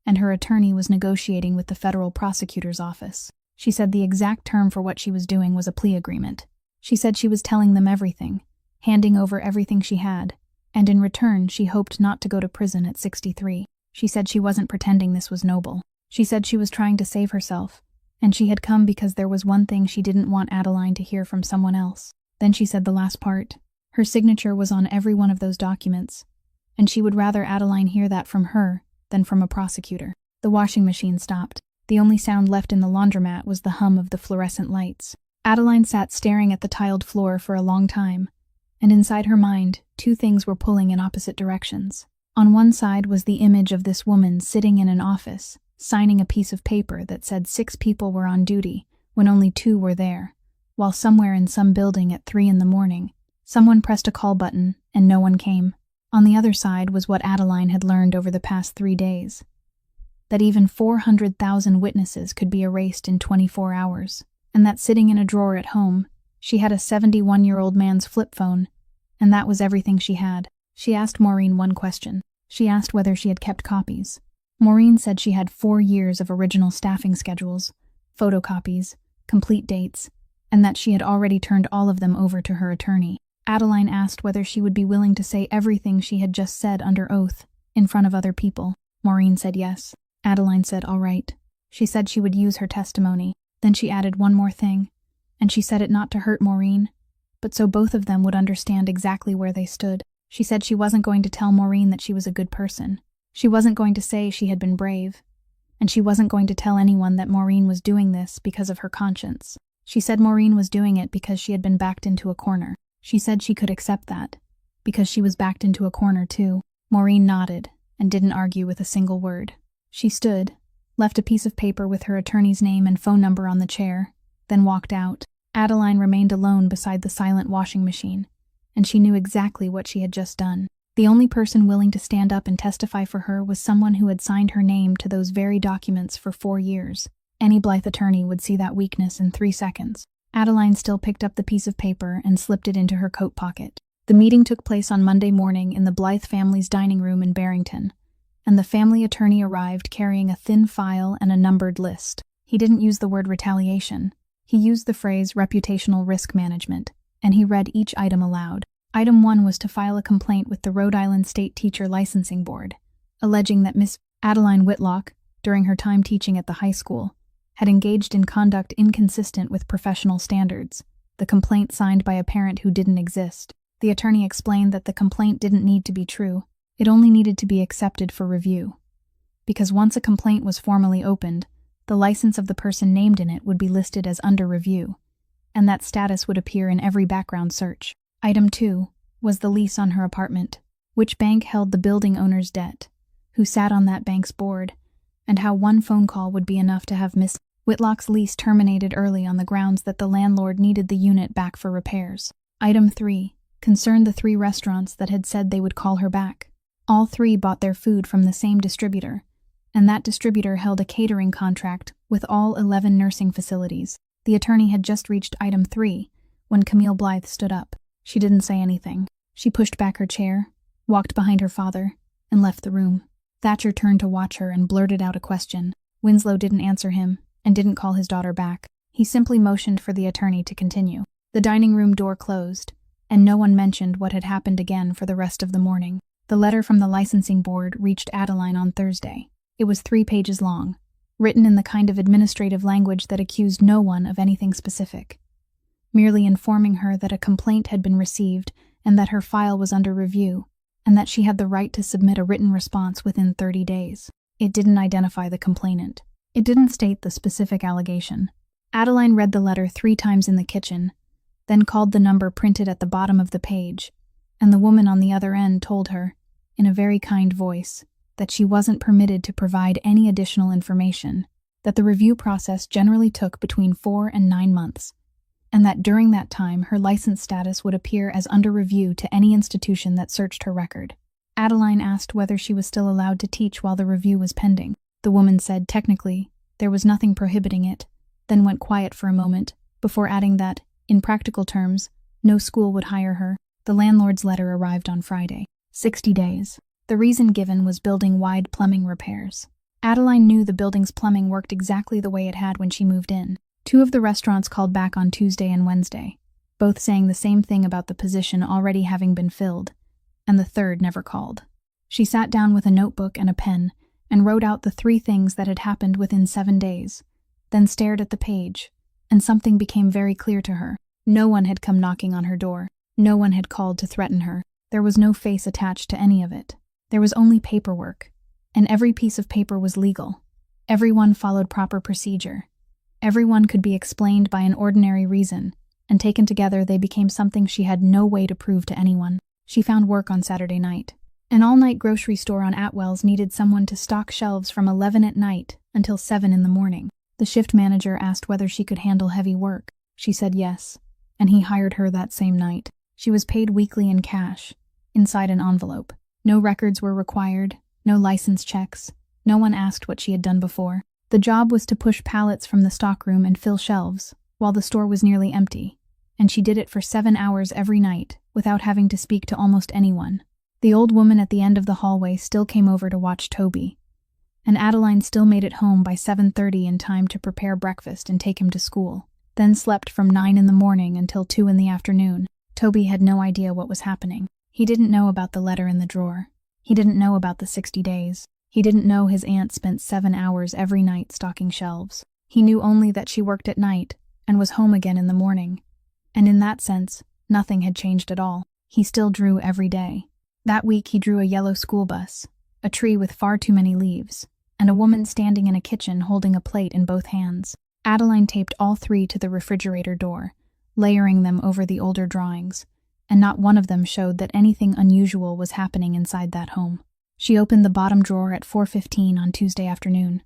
and her attorney was negotiating with the federal prosecutor's office. She said the exact term for what she was doing was a plea agreement. She said she was telling them everything, handing over everything she had, and in return she hoped not to go to prison at 63. She said she wasn't pretending this was noble. She said she was trying to save herself, and she had come because there was one thing she didn't want Adeline to hear from someone else. Then she said the last part. Her signature was on every one of those documents, and she would rather Adeline hear that from her than from a prosecutor. The washing machine stopped. The only sound left in the laundromat was the hum of the fluorescent lights. Adeline sat staring at the tiled floor for a long time, and inside her mind, two things were pulling in opposite directions. On one side was the image of this woman sitting in an office, signing a piece of paper that said 6 people were on duty when only 2 were there, while somewhere in some building at 3 in the morning, someone pressed a call button and no one came. On the other side was what Adeline had learned over the past 3 days, that even 400,000 witnesses could be erased in 24 hours, and that sitting in a drawer at home, she had a 71-year-old man's flip phone, and that was everything she had. She asked Maureen one question. She asked whether she had kept copies. Maureen said she had 4 years of original staffing schedules, photocopies, complete dates, and that she had already turned all of them over to her attorney. Adeline asked whether she would be willing to say everything she had just said under oath, in front of other people. Maureen said yes. Adeline said all right. She said she would use her testimony. Then she added one more thing, and she said it not to hurt Maureen, but so both of them would understand exactly where they stood. She said she wasn't going to tell Maureen that she was a good person. She wasn't going to say she had been brave, and she wasn't going to tell anyone that Maureen was doing this because of her conscience. She said Maureen was doing it because she had been backed into a corner. She said she could accept that, because she was backed into a corner too. Maureen nodded and didn't argue with a single word. She stood, left a piece of paper with her attorney's name and phone number on the chair, then walked out. Adeline remained alone beside the silent washing machine, and she knew exactly what she had just done. The only person willing to stand up and testify for her was someone who had signed her name to those very documents for 4 years. Any Blythe attorney would see that weakness in 3 seconds. Adeline still picked up the piece of paper and slipped it into her coat pocket. The meeting took place on Monday morning in the Blythe family's dining room in Barrington, and the family attorney arrived carrying a thin file and a numbered list. He didn't use the word retaliation. He used the phrase reputational risk management, and he read each item aloud. Item 1 was to file a complaint with the Rhode Island State Teacher Licensing Board, alleging that Miss Adeline Whitlock, during her time teaching at the high school, had engaged in conduct inconsistent with professional standards, the complaint signed by a parent who didn't exist. The attorney explained that the complaint didn't need to be true. It only needed to be accepted for review, because once a complaint was formally opened, the license of the person named in it would be listed as under review, and that status would appear in every background search. Item 2 was the lease on her apartment, which bank held the building owner's debt, who sat on that bank's board, and how one phone call would be enough to have Miss Whitlock's lease terminated early on the grounds that the landlord needed the unit back for repairs. Item 3 concerned the 3 restaurants that had said they would call her back. All 3 bought their food from the same distributor, and that distributor held a catering contract with all 11 nursing facilities. The attorney had just reached item 3 when Camille Blythe stood up. She didn't say anything. She pushed back her chair, walked behind her father, and left the room. Thatcher turned to watch her and blurted out a question. Winslow didn't answer him and didn't call his daughter back. He simply motioned for the attorney to continue. The dining room door closed, and no one mentioned what had happened again for the rest of the morning. The letter from the licensing board reached Adeline on Thursday. It was 3 pages long, written in the kind of administrative language that accused no one of anything specific, merely informing her that a complaint had been received and that her file was under review, and that she had the right to submit a written response within 30 days. It didn't identify the complainant. It didn't state the specific allegation, Adeline read the letter 3 times in the kitchen, then called the number printed at the bottom of the page, and the woman on the other end told her, in a very kind voice, that she wasn't permitted to provide any additional information, that the review process generally took between 4 and 9 months, and that during that time her license status would appear as under review to any institution that searched her record. Adeline asked whether she was still allowed to teach while the review was pending. The woman said technically there was nothing prohibiting it, then went quiet for a moment, before adding that, in practical terms, no school would hire her. The landlord's letter arrived on Friday. 60 days. The reason given was building-wide plumbing repairs. Adeline knew the building's plumbing worked exactly the way it had when she moved in. 2 of the restaurants called back on Tuesday and Wednesday, both saying the same thing about the position already having been filled, and the 3rd never called. She sat down with a notebook and a pen and wrote out the 3 things that had happened within 7 days, then stared at the page, and something became very clear to her. No one had come knocking on her door. No one had called to threaten her. There was no face attached to any of it. There was only paperwork, and every piece of paper was legal. Everyone followed proper procedure. Everyone could be explained by an ordinary reason, and taken together they became something she had no way to prove to anyone. She found work on Saturday night. An all-night grocery store on Atwell's needed someone to stock shelves from 11 at night until 7 in the morning. The shift manager asked whether she could handle heavy work. She said yes, and he hired her that same night. She was paid weekly in cash, inside an envelope. No records were required, no license checks. No one asked what she had done before. The job was to push pallets from the stockroom and fill shelves, while the store was nearly empty, and she did it for 7 hours every night, without having to speak to almost anyone. The old woman at the end of the hallway still came over to watch Toby, and Adeline still made it home by 7:30 in time to prepare breakfast and take him to school, then slept from 9 in the morning until 2 in the afternoon. Toby had no idea what was happening. He didn't know about the letter in the drawer. He didn't know about the 60 days. He didn't know his aunt spent 7 hours every night stocking shelves. He knew only that she worked at night and was home again in the morning. And in that sense, nothing had changed at all. He still drew every day. That week he drew a yellow school bus, a tree with far too many leaves, and a woman standing in a kitchen holding a plate in both hands. Adeline taped all 3 to the refrigerator door, layering them over the older drawings, and not one of them showed that anything unusual was happening inside that home. She opened the bottom drawer at 4:15 on Tuesday afternoon,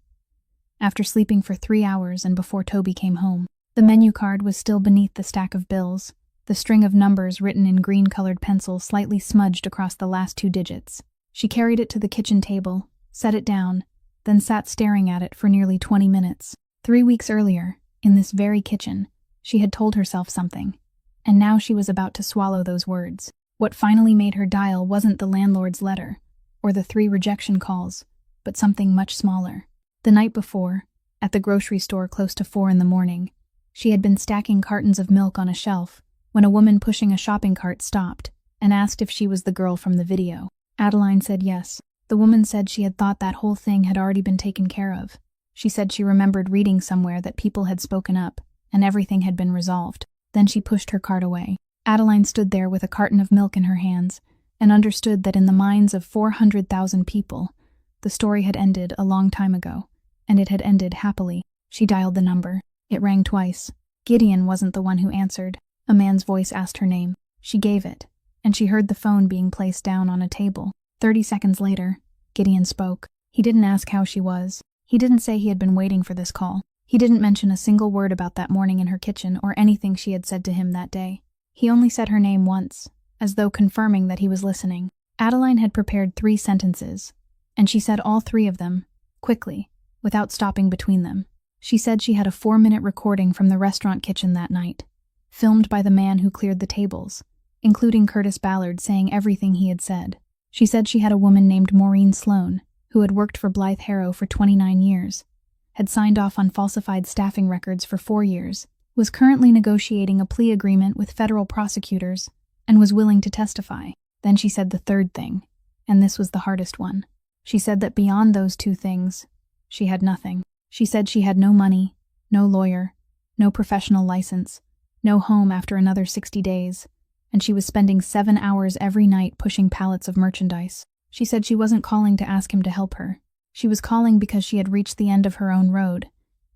after sleeping for 3 hours and before Toby came home. The menu card was still beneath the stack of bills, the string of numbers written in green-colored pencil slightly smudged across the last 2 digits. She carried it to the kitchen table, set it down, then sat staring at it for nearly 20 minutes. 3 weeks earlier, in this very kitchen, she had told herself something, and now she was about to swallow those words. What finally made her dial wasn't the landlord's letter, or the 3 rejection calls, but something much smaller. The night before, at the grocery store close to 4 in the morning, she had been stacking cartons of milk on a shelf when a woman pushing a shopping cart stopped and asked if she was the girl from the video. Adeline said yes. The woman said she had thought that whole thing had already been taken care of. She said she remembered reading somewhere that people had spoken up and everything had been resolved. Then she pushed her cart away. Adeline stood there with a carton of milk in her hands and understood that in the minds of 400,000 people, the story had ended a long time ago, and it had ended happily. She dialed the number. It rang twice. Gideon wasn't the one who answered. A man's voice asked her name. She gave it, and she heard the phone being placed down on a table. 30 seconds later, Gideon spoke. He didn't ask how she was. He didn't say he had been waiting for this call. He didn't mention a single word about that morning in her kitchen or anything she had said to him that day. He only said her name once, as though confirming that he was listening. Adeline had prepared 3 sentences, and she said all 3 of them, quickly, without stopping between them. She said she had a 4-minute recording from the restaurant kitchen that night, filmed by the man who cleared the tables, including Curtis Ballard saying everything he had said. She said she had a woman named Maureen Sloan, who had worked for Blythe Harrow for 29 years, had signed off on falsified staffing records for 4 years, was currently negotiating a plea agreement with federal prosecutors, and was willing to testify. Then she said the 3rd thing, and this was the hardest one. She said that beyond those 2 things, she had nothing. She said she had no money, no lawyer, no professional license, no home after another 60 days, and she was spending 7 hours every night pushing pallets of merchandise. She said she wasn't calling to ask him to help her. She was calling because she had reached the end of her own road,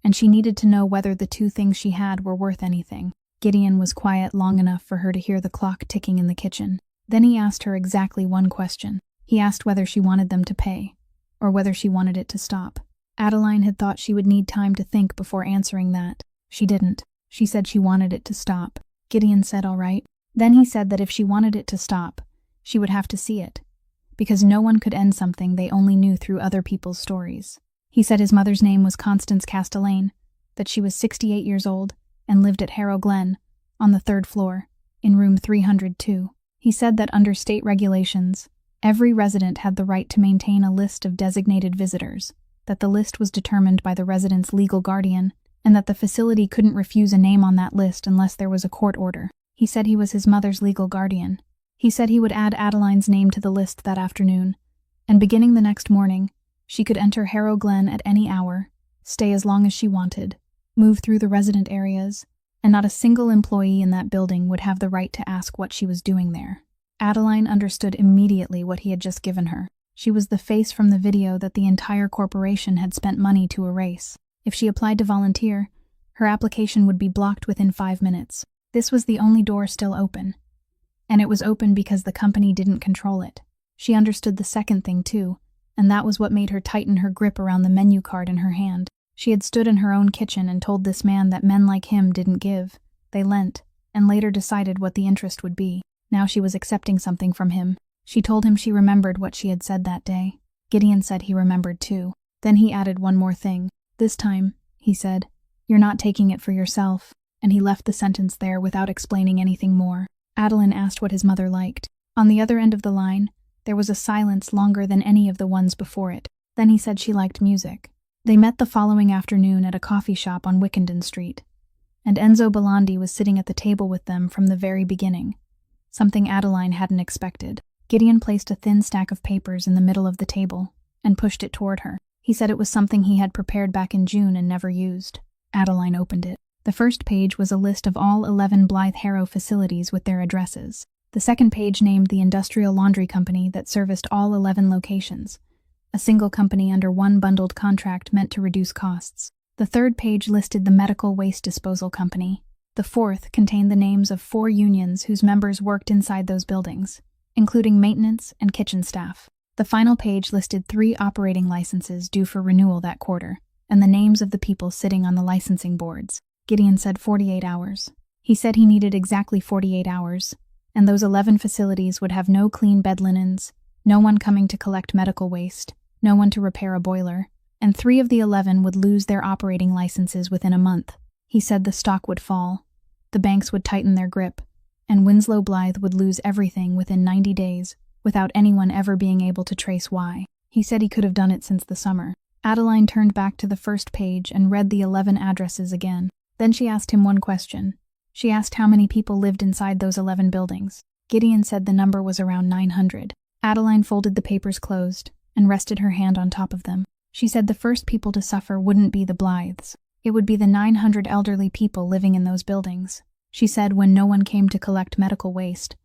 and she needed to know whether the two things she had were worth anything. Gideon was quiet long enough for her to hear the clock ticking in the kitchen. Then he asked her exactly one question. He asked whether she wanted them to pay, or whether she wanted it to stop. Adeline had thought she would need time to think before answering that. She didn't. She said she wanted it to stop. Gideon said all right. Then he said that if she wanted it to stop, she would have to see it, because no one could end something they only knew through other people's stories. He said his mother's name was Constance Castellane, that she was 68 years old, and lived at Harrow Glen, on the 3rd floor, in room 302. He said that under state regulations, every resident had the right to maintain a list of designated visitors, that the list was determined by the resident's legal guardian, and that the facility couldn't refuse a name on that list unless there was a court order. He said he was his mother's legal guardian. He said he would add Adeline's name to the list that afternoon, and beginning the next morning, she could enter Harrow Glen at any hour, stay as long as she wanted, move through the resident areas, and not a single employee in that building would have the right to ask what she was doing there. Adeline understood immediately what he had just given her. She was the face from the video that the entire corporation had spent money to erase. If she applied to volunteer, her application would be blocked within 5 minutes. This was the only door still open, and it was open because the company didn't control it. She understood the second thing too, and that was what made her tighten her grip around the menu card in her hand. She had stood in her own kitchen and told this man that men like him didn't give, they lent, and later decided what the interest would be. Now she was accepting something from him. She told him she remembered what she had said that day. Gideon said he remembered too. Then he added one more thing. This time, he said, you're not taking it for yourself, and he left the sentence there without explaining anything more. Adeline asked what his mother liked. On the other end of the line, there was a silence longer than any of the ones before it. Then he said she liked music. They met the following afternoon at a coffee shop on Wickenden Street, and Enzo Belandi was sitting at the table with them from the very beginning, something Adeline hadn't expected. Gideon placed a thin stack of papers in the middle of the table and pushed it toward her. He said it was something he had prepared back in June and never used. Adeline opened it. The first page was a list of all 11 Blythe Harrow facilities with their addresses. The second page named the industrial laundry company that serviced all 11 locations, a single company under one bundled contract meant to reduce costs. The third page listed the medical waste disposal company. The fourth contained the names of 4 unions whose members worked inside those buildings, including maintenance and kitchen staff. The final page listed 3 operating licenses due for renewal that quarter, and the names of the people sitting on the licensing boards. Gideon said 48 hours. He said he needed exactly 48 hours, and those 11 facilities would have no clean bed linens, no one coming to collect medical waste, no one to repair a boiler, and 3 of the 11 would lose their operating licenses within a month. He said the stock would fall, the banks would tighten their grip, and Winslow Blythe would lose everything within 90 days, without anyone ever being able to trace why. He said he could have done it since the summer. Adeline turned back to the first page and read the 11 addresses again. Then she asked him one question. She asked how many people lived inside those 11 buildings. Gideon said the number was around 900. Adeline folded the papers closed and rested her hand on top of them. She said the first people to suffer wouldn't be the Blythes. It would be the 900 elderly people living in those buildings. She said when no one came to collect medical waste,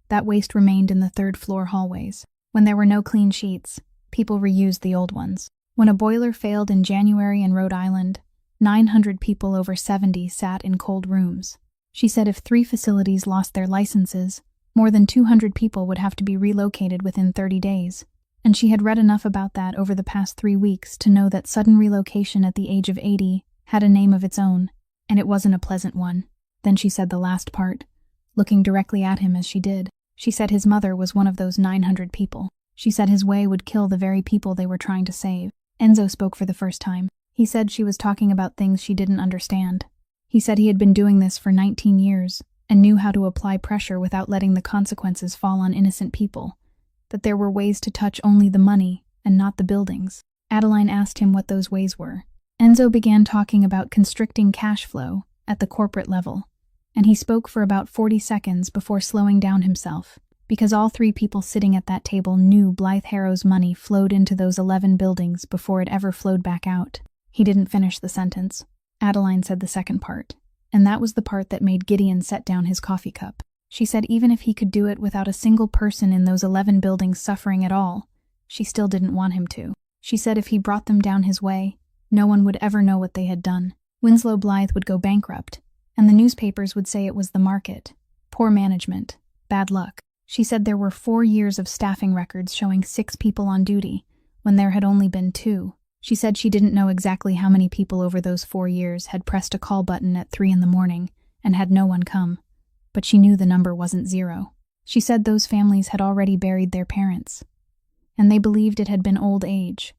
that waste remained in the 3rd floor hallways. When there were no clean sheets, people reused the old ones. When a boiler failed in January in Rhode Island, 900 people over 70 sat in cold rooms. She said if 3 facilities lost their licenses, more than 200 people would have to be relocated within 30 days. And she had read enough about that over the past 3 weeks to know that sudden relocation at the age of 80 had a name of its own, and it wasn't a pleasant one. Then she said the last part, looking directly at him as she did. She said his mother was one of those 900 people. She said his way would kill the very people they were trying to save. Enzo spoke for the first time. He said she was talking about things she didn't understand. He said he had been doing this for 19 years and knew how to apply pressure without letting the consequences fall on innocent people, that there were ways to touch only the money and not the buildings. Adeline asked him what those ways were. Enzo began talking about constricting cash flow at the corporate level, and he spoke for about 40 seconds before slowing down himself, because all 3 people sitting at that table knew Blythe Harrow's money flowed into those 11 buildings before it ever flowed back out. He didn't finish the sentence. Adeline said the second part, and that was the part that made Gideon set down his coffee cup. She said even if he could do it without a single person in those 11 buildings suffering at all, she still didn't want him to. She said if he brought them down his way, No one would ever know what they had done. Winslow Blythe would go bankrupt, and the newspapers would say it was the market, poor management, bad luck. She said there were 4 years of staffing records showing 6 people on duty, when there had only been 2. She said she didn't know exactly how many people over those 4 years had pressed a call button at 3 in the morning and had no one come, but she knew the number wasn't 0. She said those families had already buried their parents, and they believed it had been old age,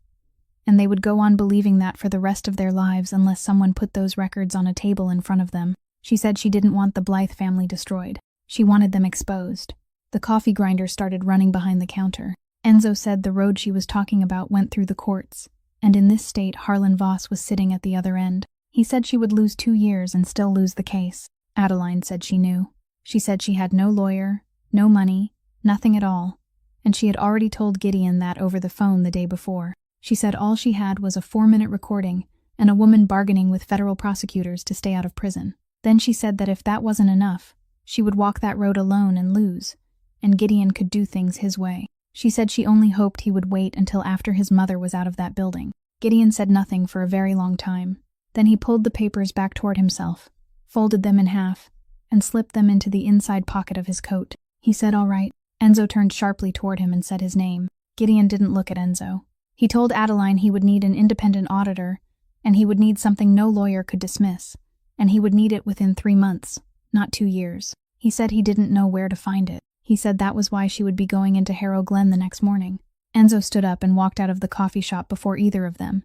and they would go on believing that for the rest of their lives unless someone put those records on a table in front of them. She said she didn't want the Blythe family destroyed. She wanted them exposed. The coffee grinder started running behind the counter. Enzo said the road she was talking about went through the courts, and in this state Harlan Voss was sitting at the other end. He said she would lose 2 years and still lose the case. Adeline said she knew. She said she had no lawyer, no money, nothing at all, and she had already told Gideon that over the phone the day before. She said all she had was a 4-minute recording and a woman bargaining with federal prosecutors to stay out of prison. Then she said that if that wasn't enough, she would walk that road alone and lose, and Gideon could do things his way. She said she only hoped he would wait until after his mother was out of that building. Gideon said nothing for a very long time. Then he pulled the papers back toward himself, folded them in half, and slipped them into the inside pocket of his coat. He said, "All right." Enzo turned sharply toward him and said his name. Gideon didn't look at Enzo. He told Adeline he would need an independent auditor, and he would need something no lawyer could dismiss, and he would need it within 3 months, not 2 years. He said he didn't know where to find it. He said that was why she would be going into Harrow Glen the next morning. Enzo stood up and walked out of the coffee shop before either of them,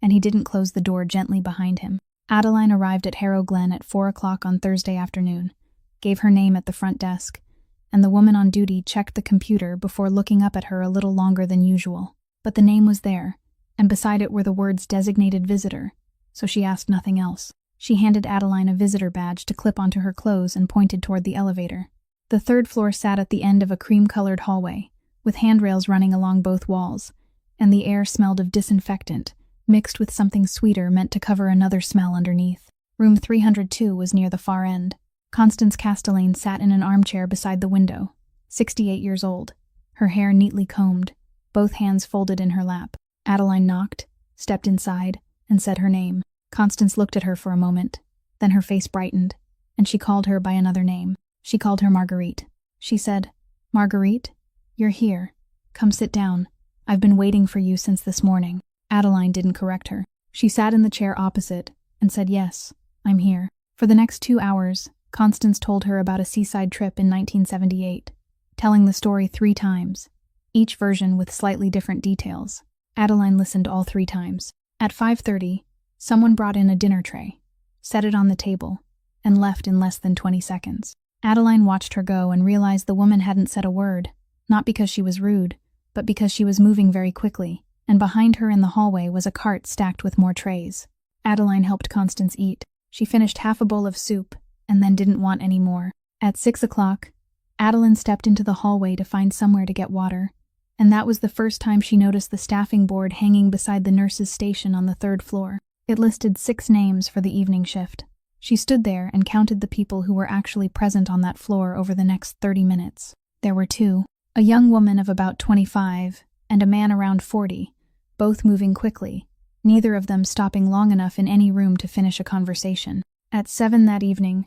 and he didn't close the door gently behind him. Adeline arrived at Harrow Glen at 4 o'clock on Thursday afternoon, gave her name at the front desk, and the woman on duty checked the computer before looking up at her a little longer than usual. But the name was there, and beside it were the words designated visitor, so she asked nothing else. She handed Adeline a visitor badge to clip onto her clothes and pointed toward the elevator. The 3rd floor sat at the end of a cream-colored hallway, with handrails running along both walls, and the air smelled of disinfectant, mixed with something sweeter meant to cover another smell underneath. Room 302 was near the far end. Constance Castellane sat in an armchair beside the window, 68 years old, her hair neatly combed, both hands folded in her lap. Adeline knocked, stepped inside, and said her name. Constance looked at her for a moment, then her face brightened, and she called her by another name. She called her Marguerite. She said, "Marguerite, you're here. Come sit down. I've been waiting for you since this morning." Adeline didn't correct her. She sat in the chair opposite and said, "Yes, I'm here." For the next 2 hours, Constance told her about a seaside trip in 1978, telling the story 3 times, each version with slightly different details. Adeline listened all 3 times. At 5:30, someone brought in a dinner tray, set it on the table, and left in less than 20 seconds. Adeline watched her go and realized the woman hadn't said a word, not because she was rude, but because she was moving very quickly, and behind her in the hallway was a cart stacked with more trays. Adeline helped Constance eat. She finished half a bowl of soup, and then didn't want any more. At 6 o'clock, Adeline stepped into the hallway to find somewhere to get water, and that was the first time she noticed the staffing board hanging beside the nurse's station on the 3rd floor. It listed 6 names for the evening shift. She stood there and counted the people who were actually present on that floor over the next 30 minutes. There were 2, a young woman of about 25 and a man around 40, both moving quickly, neither of them stopping long enough in any room to finish a conversation. At 7 that evening,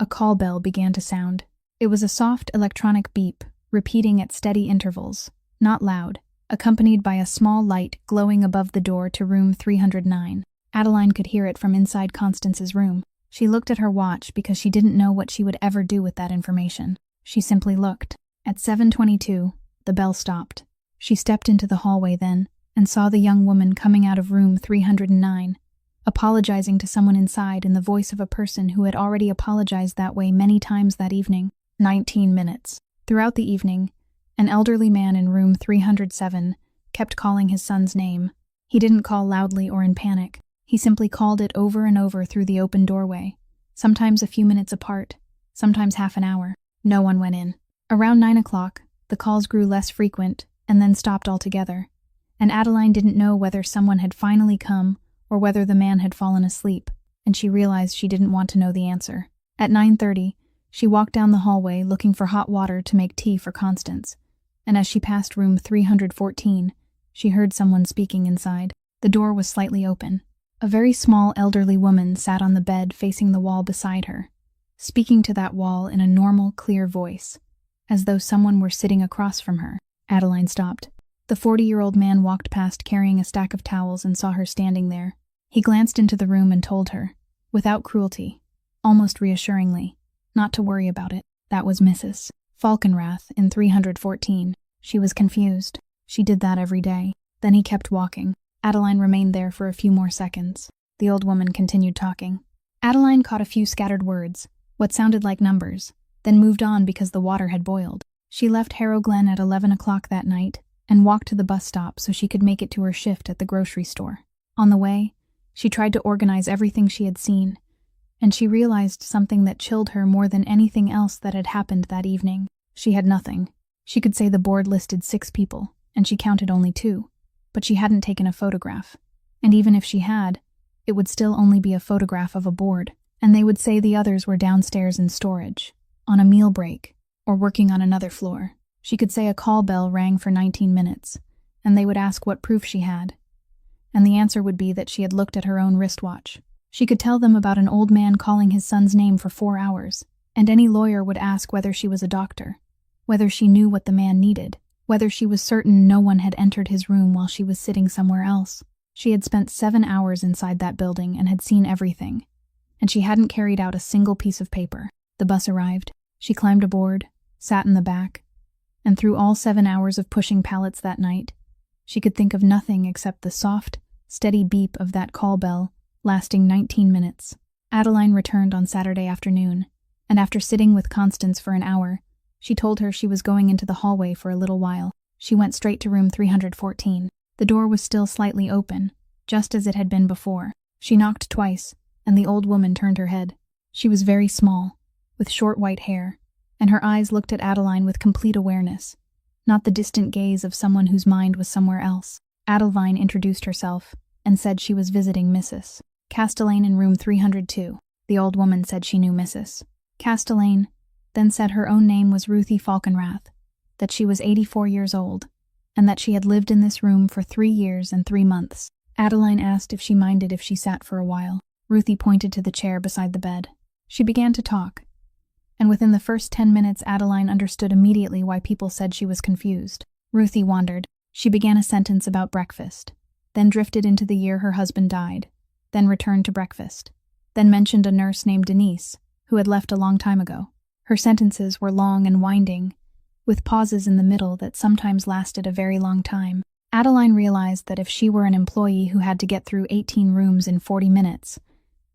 a call bell began to sound. It was a soft electronic beep, repeating at steady intervals, not loud, accompanied by a small light glowing above the door to room 309. Adeline could hear it from inside Constance's room. She looked at her watch because she didn't know what she would ever do with that information. She simply looked. At 7:22, the bell stopped. She stepped into the hallway then, and saw the young woman coming out of room 309, apologizing to someone inside in the voice of a person who had already apologized that way many times that evening. 19 minutes. Throughout the evening, an elderly man in room 307 kept calling his son's name. He didn't call loudly or in panic. He simply called it over and over through the open doorway, sometimes a few minutes apart, sometimes half an hour. No one went in. Around 9 o'clock, the calls grew less frequent and then stopped altogether, and Adeline didn't know whether someone had finally come or whether the man had fallen asleep, and she realized she didn't want to know the answer. At 9:30, she walked down the hallway looking for hot water to make tea for Constance, and as she passed room 314, she heard someone speaking inside. The door was slightly open. A very small elderly woman sat on the bed facing the wall beside her, speaking to that wall in a normal, clear voice, as though someone were sitting across from her. Adeline stopped. The 40-year-old man walked past carrying a stack of towels and saw her standing there. He glanced into the room and told her, without cruelty, almost reassuringly, not to worry about it. That was Mrs. Falkenrath in 314. She was confused. She did that every day. Then he kept walking. Adeline remained there for a few more seconds. The old woman continued talking. Adeline caught a few scattered words, what sounded like numbers, then moved on because the water had boiled. She left Harrow Glen at 11 o'clock that night and walked to the bus stop so she could make it to her shift at the grocery store. On the way, she tried to organize everything she had seen, and she realized something that chilled her more than anything else that had happened that evening. She had nothing. She could say the board listed 6 people, and she counted only 2, but she hadn't taken a photograph. And even if she had, it would still only be a photograph of a board, and they would say the others were downstairs in storage, on a meal break, or working on another floor. She could say a call bell rang for 19 minutes, and they would ask what proof she had. And the answer would be that she had looked at her own wristwatch. She could tell them about an old man calling his son's name for 4 hours, and any lawyer would ask whether she was a doctor, whether she knew what the man needed, whether she was certain no one had entered his room while she was sitting somewhere else. She had spent 7 hours inside that building and had seen everything, and she hadn't carried out a single piece of paper. The bus arrived. She climbed aboard, sat in the back, and through all 7 hours of pushing pallets that night, she could think of nothing except the soft, steady beep of that call bell, lasting 19 minutes. Adeline returned on Saturday afternoon, and after sitting with Constance for an hour, she told her she was going into the hallway for a little while. She went straight to room 314. The door was still slightly open, just as it had been before. She knocked twice, and the old woman turned her head. She was very small, with short white hair, and her eyes looked at Adeline with complete awareness, not the distant gaze of someone whose mind was somewhere else. Adeline introduced herself and said she was visiting Mrs. Castellane in room 302. The old woman said she knew Mrs. Castellane, then said her own name was Ruthie Falkenrath, that she was 84 years old, and that she had lived in this room for 3 years and 3 months. Adeline asked if she minded if she sat for a while. Ruthie pointed to the chair beside the bed. She began to talk, and within the first 10 minutes Adeline understood immediately why people said she was confused. Ruthie wandered. She began a sentence about breakfast, then drifted into the year her husband died, then returned to breakfast, then mentioned a nurse named Denise, who had left a long time ago. Her sentences were long and winding, with pauses in the middle that sometimes lasted a very long time. Adeline realized that if she were an employee who had to get through 18 rooms in 40 minutes,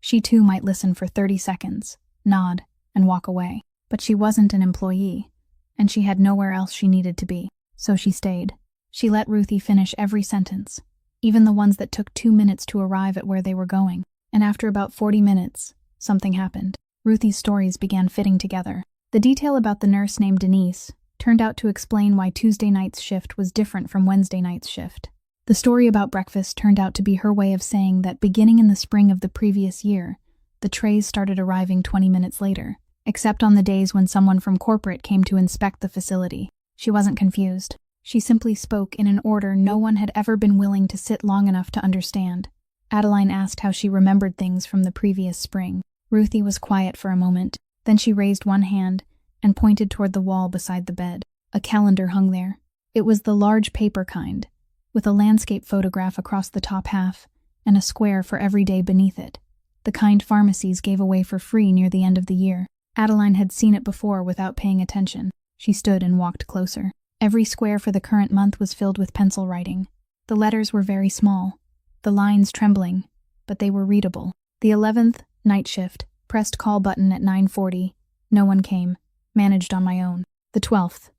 she too might listen for 30 seconds, nod, and walk away. But she wasn't an employee, and she had nowhere else she needed to be, so she stayed. She let Ruthie finish every sentence, even the ones that took 2 minutes to arrive at where they were going. And after about 40 minutes, something happened. Ruthie's stories began fitting together. The detail about the nurse named Denise turned out to explain why Tuesday night's shift was different from Wednesday night's shift. The story about breakfast turned out to be her way of saying that beginning in the spring of the previous year, the trays started arriving 20 minutes later, except on the days when someone from corporate came to inspect the facility. She wasn't confused. She simply spoke in an order no one had ever been willing to sit long enough to understand. Adeline asked how she remembered things from the previous spring. Ruthie was quiet for a moment. Then she raised one hand and pointed toward the wall beside the bed. A calendar hung there. It was the large paper kind, with a landscape photograph across the top half and a square for every day beneath it. The kind pharmacies gave away for free near the end of the year. Adeline had seen it before without paying attention. She stood and walked closer. Every square for the current month was filled with pencil writing. The letters were very small, the lines trembling, but they were readable. The 11th, night shift, pressed call button at 9:40. No one came. Managed on my own. The 12th,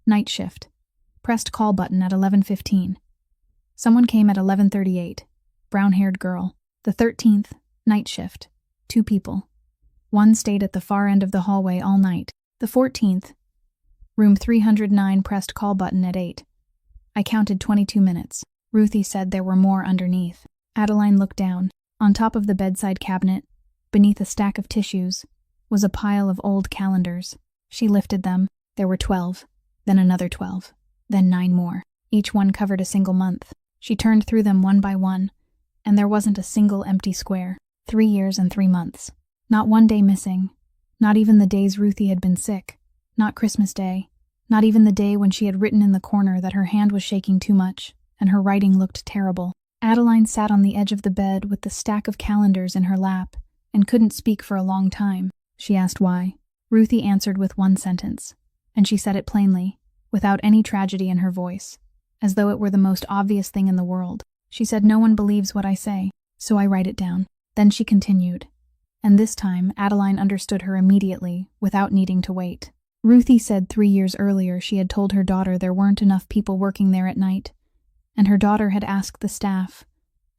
night shift, pressed call button at 11:15. Someone came at 11:38. Brown-haired girl. The 13th, night shift, 2 people. One stayed at the far end of the hallway all night. The 14th, room 309, pressed call button at 8. I counted 22 minutes. Ruthie said there were more underneath. Adeline looked down. On top of the bedside cabinet, beneath a stack of tissues, was a pile of old calendars. She lifted them. There were 12, then another 12, then 9 more. Each one covered a single month. She turned through them one by one, and there wasn't a single empty square. 3 years and 3 months. Not one day missing. Not even the days Ruthie had been sick. Not Christmas Day. Not even the day when she had written in the corner that her hand was shaking too much, and her writing looked terrible. Adeline sat on the edge of the bed with the stack of calendars in her lap, and couldn't speak for a long time. She asked why. Ruthie answered with one sentence, and she said it plainly, without any tragedy in her voice, as though it were the most obvious thing in the world. She said, "No one believes what I say, so I write it down." Then she continued, and this time Adeline understood her immediately, without needing to wait. Ruthie said 3 years earlier she had told her daughter there weren't enough people working there at night, and her daughter had asked the staff,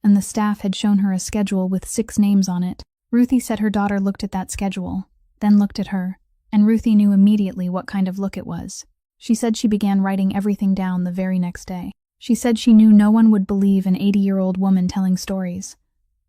and the staff had shown her a schedule with 6 names on it. Ruthie said her daughter looked at that schedule, then looked at her, and Ruthie knew immediately what kind of look it was. She said she began writing everything down the very next day. She said she knew no one would believe an 80-year-old woman telling stories,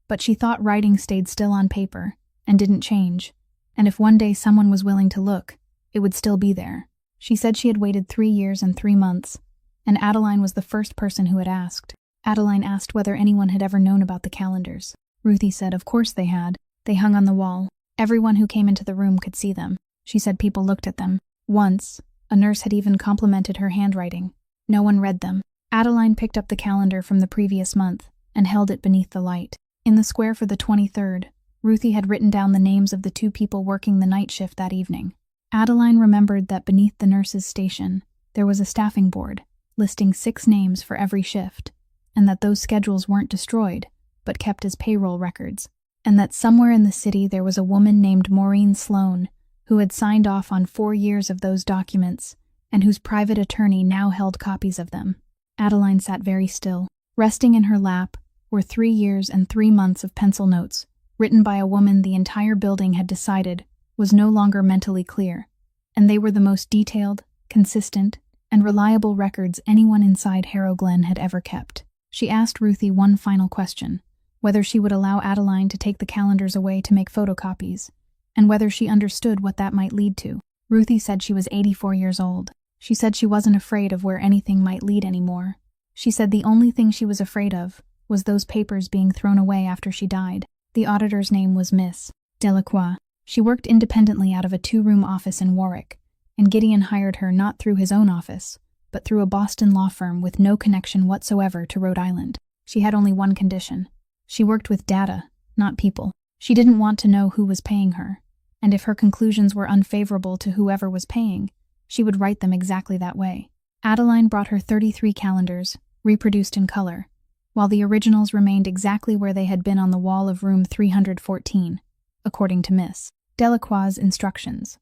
but she thought writing stayed still on paper and didn't change, and if one day someone was willing to look, it would still be there. She said she had waited 3 years and 3 months, and Adeline was the first person who had asked. Adeline asked whether anyone had ever known about the calendars. Ruthie said of course they had. They hung on the wall. Everyone who came into the room could see them. She said people looked at them. Once, a nurse had even complimented her handwriting. No one read them. Adeline picked up the calendar from the previous month and held it beneath the light. In the square for the 23rd, Ruthie had written down the names of the 2 people working the night shift that evening. Adeline remembered that beneath the nurse's station, there was a staffing board, listing 6 names for every shift, and that those schedules weren't destroyed, but kept as payroll records, and that somewhere in the city there was a woman named Maureen Sloan, who had signed off on 4 years of those documents, and whose private attorney now held copies of them. Adeline sat very still. Resting in her lap were 3 years and 3 months of pencil notes, written by a woman the entire building had decided was no longer mentally clear, and they were the most detailed, consistent, and reliable records anyone inside Harrow Glen had ever kept. She asked Ruthie one final question, whether she would allow Adeline to take the calendars away to make photocopies, and whether she understood what that might lead to. Ruthie said she was 84 years old. She said she wasn't afraid of where anything might lead anymore. She said the only thing she was afraid of was those papers being thrown away after she died. The auditor's name was Miss Delacroix. She worked independently out of a 2-room office in Warwick, and Gideon hired her not through his own office, but through a Boston law firm with no connection whatsoever to Rhode Island. She had only one condition. She worked with data, not people. She didn't want to know who was paying her, and if her conclusions were unfavorable to whoever was paying, she would write them exactly that way. Adeline brought her 33 calendars, reproduced in color, while the originals remained exactly where they had been on the wall of room 314, according to Miss Delacroix's instructions,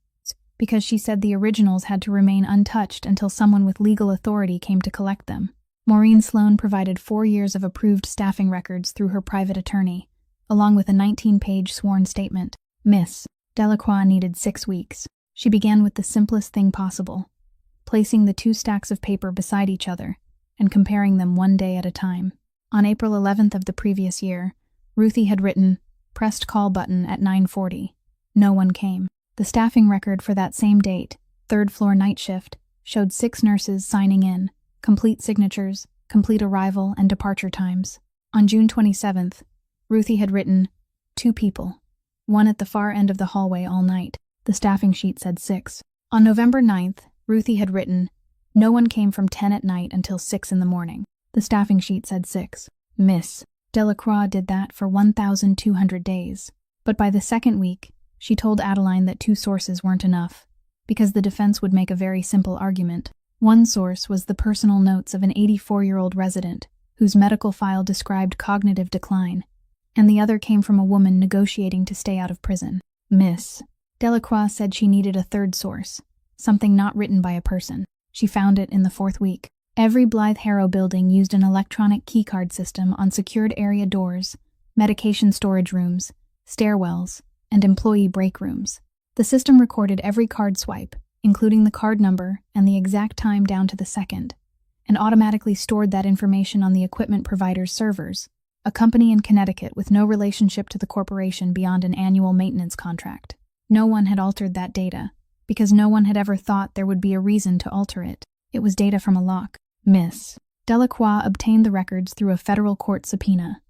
because she said the originals had to remain untouched until someone with legal authority came to collect them. Maureen Sloan provided 4 years of approved staffing records through her private attorney, along with a 19-page sworn statement. Miss Delacroix needed 6 weeks. She began with the simplest thing possible, placing the 2 stacks of paper beside each other and comparing them one day at a time. On April 11th of the previous year, Ruthie had written, "Pressed call button at 9:40. No one came." The staffing record for that same date, 3rd floor night shift, showed 6 nurses signing in, complete signatures, complete arrival and departure times. On June 27th, Ruthie had written, 2 people, one at the far end of the hallway all night. The staffing sheet said 6. On November 9th, Ruthie had written, "No one came from 10 at night until 6 in the morning." The staffing sheet said 6. Miss Delacroix did that for 1,200 days. But by the 2nd week, she told Adeline that 2 sources weren't enough, because the defense would make a very simple argument. One source was the personal notes of an 84-year-old resident, whose medical file described cognitive decline, and the other came from a woman negotiating to stay out of prison. Miss Delacroix said she needed a 3rd source, something not written by a person. She found it in the 4th week. Every Blythe Harrow building used an electronic keycard system on secured area doors, medication storage rooms, stairwells, and employee break rooms. The system recorded every card swipe, including the card number and the exact time down to the second, and automatically stored that information on the equipment provider's servers, a company in Connecticut with no relationship to the corporation beyond an annual maintenance contract. No one had altered that data, because no one had ever thought there would be a reason to alter it. It was data from a lock. Miss Delacroix obtained the records through a federal court subpoena,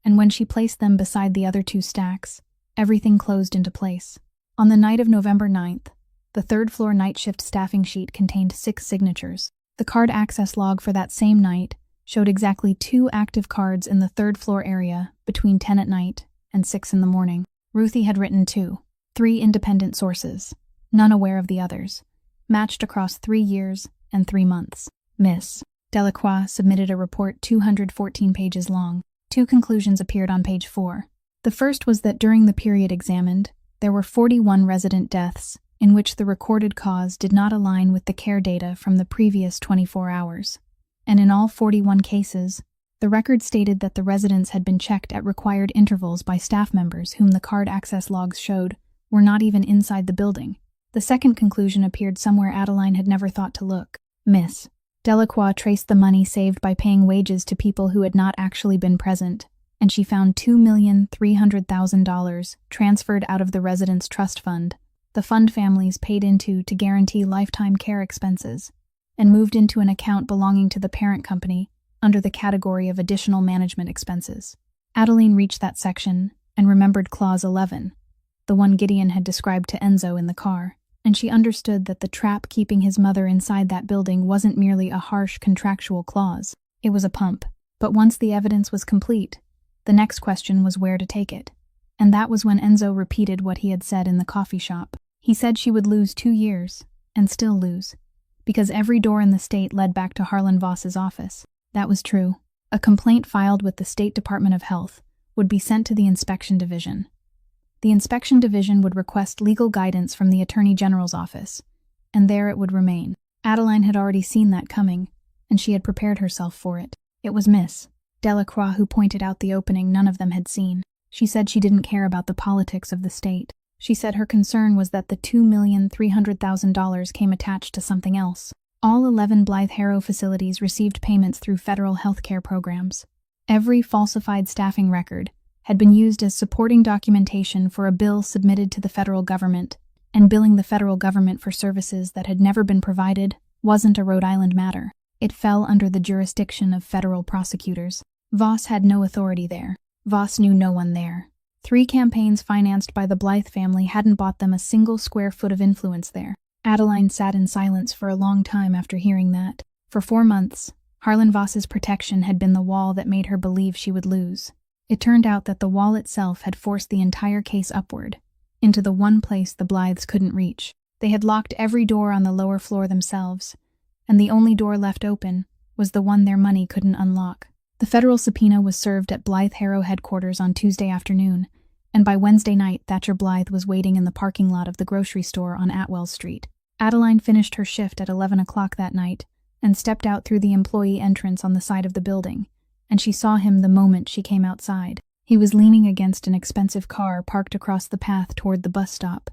and when she placed them beside the other two stacks, everything closed into place. On the night of November 9th, the third-floor night shift staffing sheet contained 6 signatures. The card access log for that same night showed exactly 2 active cards in the third-floor area between 10 at night and 6 in the morning. Ruthie had written 3 independent sources, none aware of the others, matched across 3 years and 3 months. Miss Delacroix submitted a report 214 pages long. 2 conclusions appeared on page 4. The first was that during the period examined, there were 41 resident deaths in which the recorded cause did not align with the care data from the previous 24 hours. And in all 41 cases, the record stated that the residents had been checked at required intervals by staff members whom the card access logs showed were not even inside the building. The second conclusion appeared somewhere Adeline had never thought to look. Miss Delacroix traced the money saved by paying wages to people who had not actually been present, and she found $2,300,000 transferred out of the residents' trust fund, the fund families paid into to guarantee lifetime care expenses, and moved into an account belonging to the parent company under the category of additional management expenses. Adeline reached that section and remembered Clause 11, the one Gideon had described to Enzo in the car, and she understood that the trap keeping his mother inside that building wasn't merely a harsh contractual clause. It was a pump. But once the evidence was complete, the next question was where to take it. And that was when Enzo repeated what he had said in the coffee shop. He said she would lose 2 years, and still lose, because every door in the state led back to Harlan Voss's office. That was true. A complaint filed with the State Department of Health would be sent to the Inspection Division. The Inspection Division would request legal guidance from the Attorney General's office, and there it would remain. Adeline had already seen that coming, and she had prepared herself for it. It was Miss Delacroix who pointed out the opening none of them had seen. She said she didn't care about the politics of the state. She said her concern was that the $2,300,000 came attached to something else. All 11 Blythe Harrow facilities received payments through federal health care programs. Every falsified staffing record had been used as supporting documentation for a bill submitted to the federal government, and billing the federal government for services that had never been provided wasn't a Rhode Island matter. It fell under the jurisdiction of federal prosecutors. Voss had no authority there. Voss knew no one there. 3 campaigns financed by the Blythe family hadn't bought them a single square foot of influence there. Adeline sat in silence for a long time after hearing that. For 4 months, Harlan Voss's protection had been the wall that made her believe she would lose. It turned out that the wall itself had forced the entire case upward, into the one place the Blythes couldn't reach. They had locked every door on the lower floor themselves, and the only door left open was the one their money couldn't unlock. The federal subpoena was served at Blythe Harrow headquarters on Tuesday afternoon, and by Wednesday night Thatcher Blythe was waiting in the parking lot of the grocery store on Atwell Street. Adeline finished her shift at 11 o'clock that night and stepped out through the employee entrance on the side of the building, and she saw him the moment she came outside. He was leaning against an expensive car parked across the path toward the bus stop,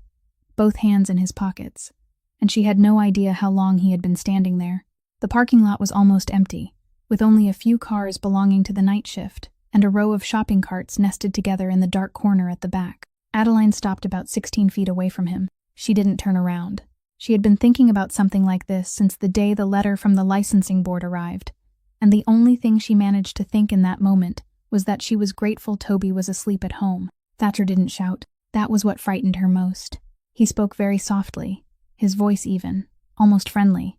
both hands in his pockets, and she had no idea how long he had been standing there. The parking lot was almost empty, with only a few cars belonging to the night shift, and a row of shopping carts nested together in the dark corner at the back. Adeline stopped about 16 feet away from him. She didn't turn around. She had been thinking about something like this since the day the letter from the licensing board arrived, and the only thing she managed to think in that moment was that she was grateful Toby was asleep at home. Thatcher didn't shout. That was what frightened her most. He spoke very softly, his voice even, almost friendly.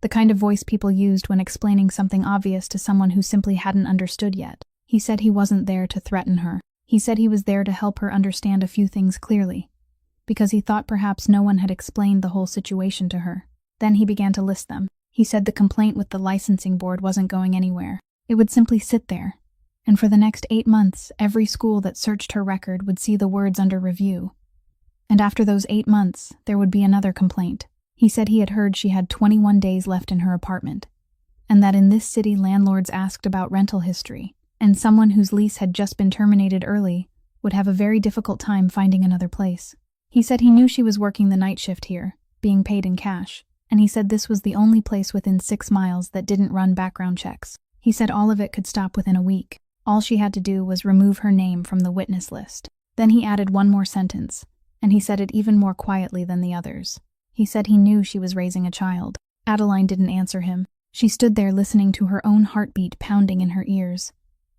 The kind of voice people used when explaining something obvious to someone who simply hadn't understood yet. He said he wasn't there to threaten her. He said he was there to help her understand a few things clearly, because he thought perhaps no one had explained the whole situation to her. Then he began to list them. He said the complaint with the licensing board wasn't going anywhere. It would simply sit there, and for the next 8 months, every school that searched her record would see the words under review. And after those 8 months, there would be another complaint. He said he had heard she had 21 days left in her apartment, and that in this city landlords asked about rental history, and someone whose lease had just been terminated early would have a very difficult time finding another place. He said he knew she was working the night shift here, being paid in cash, and he said this was the only place within 6 miles that didn't run background checks. He said all of it could stop within a week. All she had to do was remove her name from the witness list. Then he added one more sentence, and he said it even more quietly than the others. He said he knew she was raising a child. Adeline didn't answer him. She stood there listening to her own heartbeat pounding in her ears,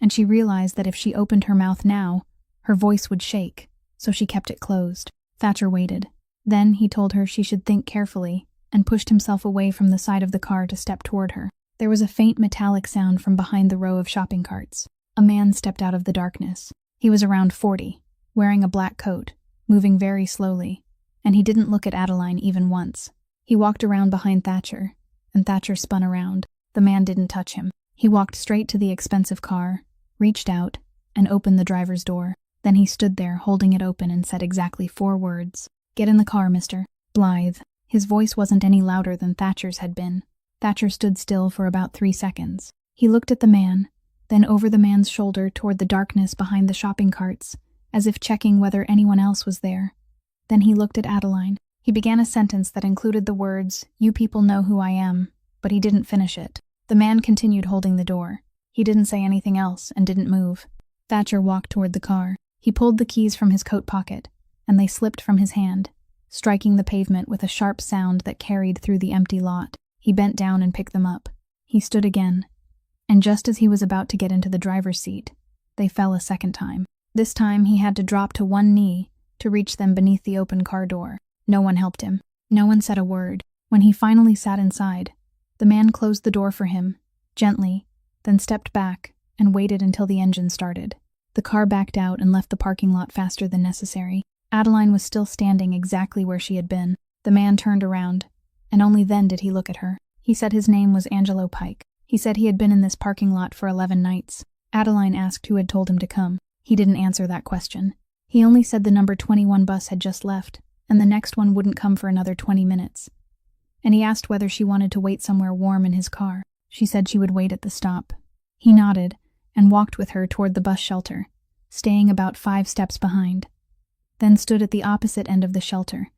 and she realized that if she opened her mouth now, her voice would shake, so she kept it closed. Thatcher waited. Then he told her she should think carefully, and pushed himself away from the side of the car to step toward her. There was a faint metallic sound from behind the row of shopping carts. A man stepped out of the darkness. He was around 40, wearing a black coat, moving very slowly, and he didn't look at Adeline even once. He walked around behind Thatcher, and Thatcher spun around. The man didn't touch him. He walked straight to the expensive car, reached out, and opened the driver's door. Then he stood there, holding it open, and said exactly 4 words. "Get in the car, Mr. Blythe." His voice wasn't any louder than Thatcher's had been. Thatcher stood still for about 3 seconds. He looked at the man, then over the man's shoulder toward the darkness behind the shopping carts, as if checking whether anyone else was there. Then he looked at Adeline. He began a sentence that included the words, "You people know who I am," but he didn't finish it. The man continued holding the door. He didn't say anything else and didn't move. Thatcher walked toward the car. He pulled the keys from his coat pocket, and they slipped from his hand, striking the pavement with a sharp sound that carried through the empty lot. He bent down and picked them up. He stood again, and just as he was about to get into the driver's seat, they fell a second time. This time he had to drop to one knee to reach them beneath the open car door. No one helped him. No one said a word. When he finally sat inside, the man closed the door for him, gently, then stepped back and waited until the engine started. The car backed out and left the parking lot faster than necessary. Adeline was still standing exactly where she had been. The man turned around, and only then did he look at her. He said his name was Angelo Pike. He said he had been in this parking lot for 11 nights. Adeline asked who had told him to come. He didn't answer that question. He only said the number 21 bus had just left, and the next one wouldn't come for another 20 minutes. And he asked whether she wanted to wait somewhere warm in his car. She said she would wait at the stop. He nodded and walked with her toward the bus shelter, staying about 5 steps behind, then stood at the opposite end of the shelter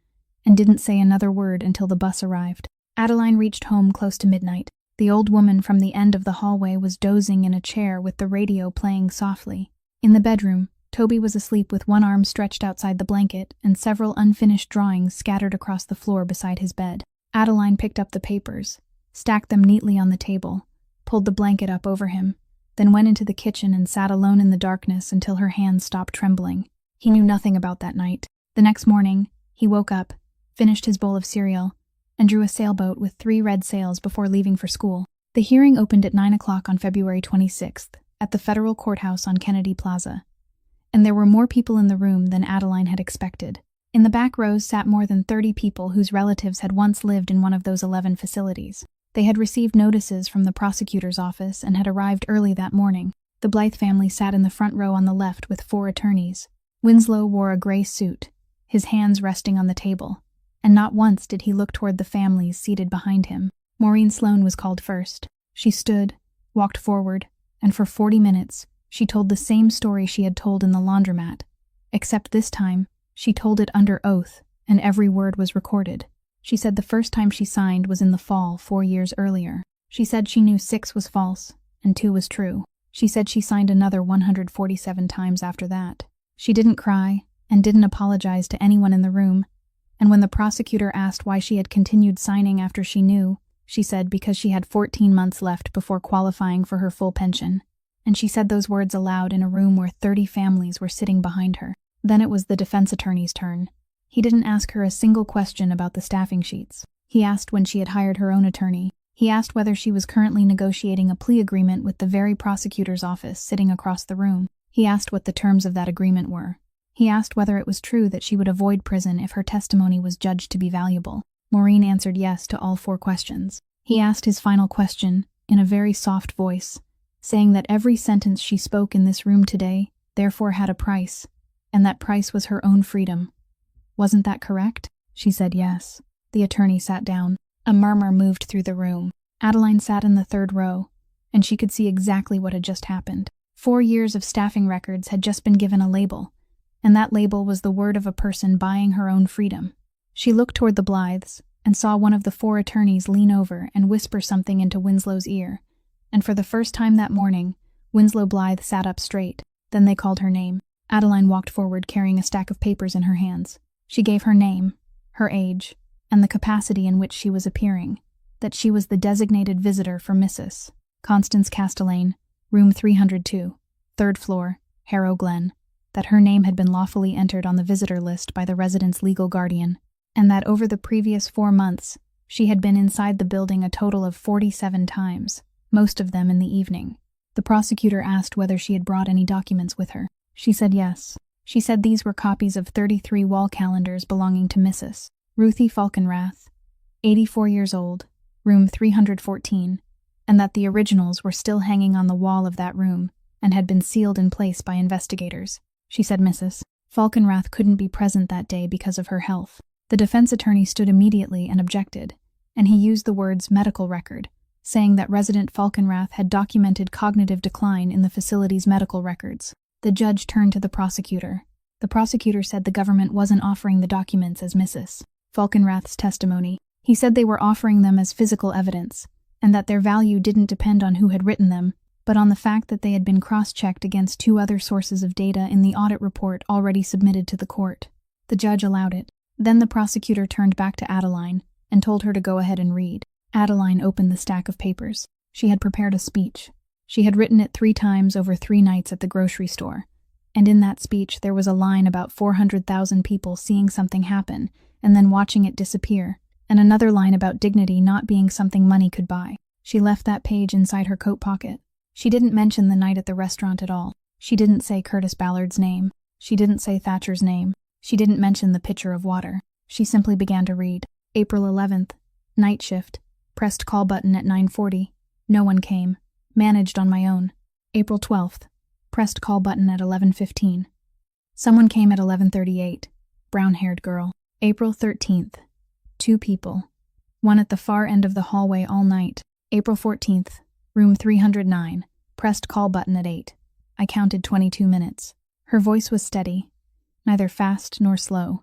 and didn't say another word until the bus arrived. Adeline reached home close to midnight. The old woman from the end of the hallway was dozing in a chair with the radio playing softly. In the bedroom, Toby was asleep with one arm stretched outside the blanket and several unfinished drawings scattered across the floor beside his bed. Adeline picked up the papers, stacked them neatly on the table, pulled the blanket up over him, then went into the kitchen and sat alone in the darkness until her hands stopped trembling. He knew nothing about that night. The next morning, he woke up, finished his bowl of cereal, and drew a sailboat with 3 red sails before leaving for school. The hearing opened at 9 o'clock on February 26th at the federal courthouse on Kennedy Plaza, and there were more people in the room than Adeline had expected. In the back rows sat more than 30 people whose relatives had once lived in one of those 11 facilities. They had received notices from the prosecutor's office and had arrived early that morning. The Blythe family sat in the front row on the left with 4 attorneys. Winslow wore a gray suit, his hands resting on the table, and not once did he look toward the families seated behind him. Maureen Sloan was called first. She stood, walked forward, and for 40 minutes, she told the same story she had told in the laundromat, except this time, she told it under oath, and every word was recorded. She said the first time she signed was in the fall 4 years earlier. She said she knew 6 was false, and 2 was true. She said she signed another 147 times after that. She didn't cry, and didn't apologize to anyone in the room, and when the prosecutor asked why she had continued signing after she knew, she said because she had 14 months left before qualifying for her full pension. And she said those words aloud in a room where 30 families were sitting behind her. Then it was the defense attorney's turn. He didn't ask her a single question about the staffing sheets. He asked when she had hired her own attorney. He asked whether she was currently negotiating a plea agreement with the very prosecutor's office sitting across the room. He asked what the terms of that agreement were. He asked whether it was true that she would avoid prison if her testimony was judged to be valuable. Maureen answered yes to all 4 questions. He asked his final question, in a very soft voice, saying that every sentence she spoke in this room today therefore had a price, and that price was her own freedom. Wasn't that correct? She said yes. The attorney sat down. A murmur moved through the room. Adeline sat in the 3rd row, and she could see exactly what had just happened. 4 years of staffing records had just been given a label, and that label was the word of a person buying her own freedom. She looked toward the Blythes and saw one of the 4 attorneys lean over and whisper something into Winslow's ear, and for the first time that morning, Winslow Blythe sat up straight. Then they called her name. Adeline walked forward carrying a stack of papers in her hands. She gave her name, her age, and the capacity in which she was appearing, that she was the designated visitor for Mrs. Constance Castellane, room 302. 3rd floor, Harrow Glen, that her name had been lawfully entered on the visitor list by the resident's legal guardian, and that over the previous 4 months, she had been inside the building a total of 47 times, most of them in the evening. The prosecutor asked whether she had brought any documents with her. She said yes. She said these were copies of 33 wall calendars belonging to Mrs. Ruthie Falkenrath, 84 years old, room 314, and that the originals were still hanging on the wall of that room and had been sealed in place by investigators. She said Mrs. Falkenrath couldn't be present that day because of her health. The defense attorney stood immediately and objected, and he used the words medical record, saying that resident Falkenrath had documented cognitive decline in the facility's medical records. The judge turned to the prosecutor. The prosecutor said the government wasn't offering the documents as Mrs. Falkenrath's testimony. He said they were offering them as physical evidence, and that their value didn't depend on who had written them, but on the fact that they had been cross-checked against 2 other sources of data in the audit report already submitted to the court. The judge allowed it. Then the prosecutor turned back to Adeline and told her to go ahead and read. Adeline opened the stack of papers. She had prepared a speech. She had written it 3 times over 3 nights at the grocery store, and in that speech there was a line about 400,000 people seeing something happen and then watching it disappear, and another line about dignity not being something money could buy. She left that page inside her coat pocket. She didn't mention the night at the restaurant at all. She didn't say Curtis Ballard's name. She didn't say Thatcher's name. She didn't mention the pitcher of water. She simply began to read. April 11th, night shift. Pressed call button at 9:40. No one came. Managed on my own. April 12th. Pressed call button at 11:15. Someone came at 11:38. Brown-haired girl. April 13th. 2 people. One at the far end of the hallway all night. April 14th. Room 309. Pressed call button at 8. I counted 22 minutes. Her voice was steady, neither fast nor slow,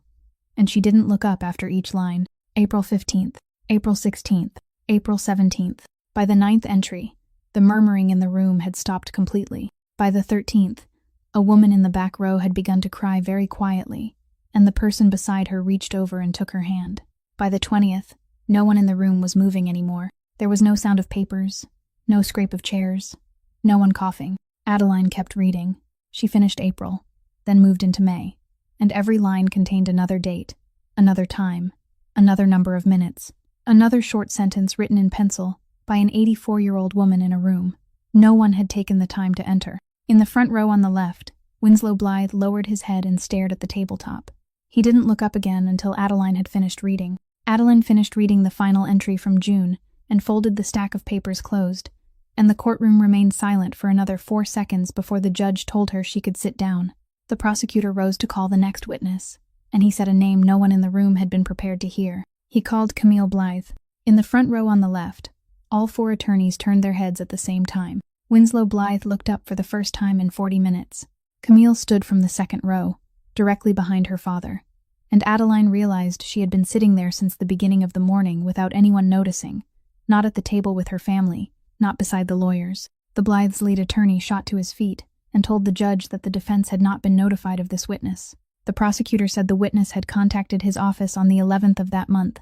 and she didn't look up after each line. April 15th. April 16th. April 17th. By the 9th entry, the murmuring in the room had stopped completely. By the 13th, a woman in the back row had begun to cry very quietly, and the person beside her reached over and took her hand. By the 20th, no one in the room was moving anymore. There was no sound of papers, no scrape of chairs, no one coughing. Adeline kept reading. She finished April, then moved into May, and every line contained another date, another time, another number of minutes, another short sentence written in pencil by an 84-year-old woman in a room. No one had taken the time to enter. In the front row on the left, Winslow Blythe lowered his head and stared at the tabletop. He didn't look up again until Adeline had finished reading. Adeline finished reading the final entry from June and folded the stack of papers closed, and the courtroom remained silent for another 4 seconds before the judge told her she could sit down. The prosecutor rose to call the next witness, and he said a name no one in the room had been prepared to hear. He called Camille Blythe. In the front row on the left, all 4 attorneys turned their heads at the same time. Winslow Blythe looked up for the first time in 40 minutes. Camille stood from the second row, directly behind her father, and Adeline realized she had been sitting there since the beginning of the morning without anyone noticing, not at the table with her family, not beside the lawyers. The Blythe's lead attorney shot to his feet and told the judge that the defense had not been notified of this witness. The prosecutor said the witness had contacted his office on the 11th of that month,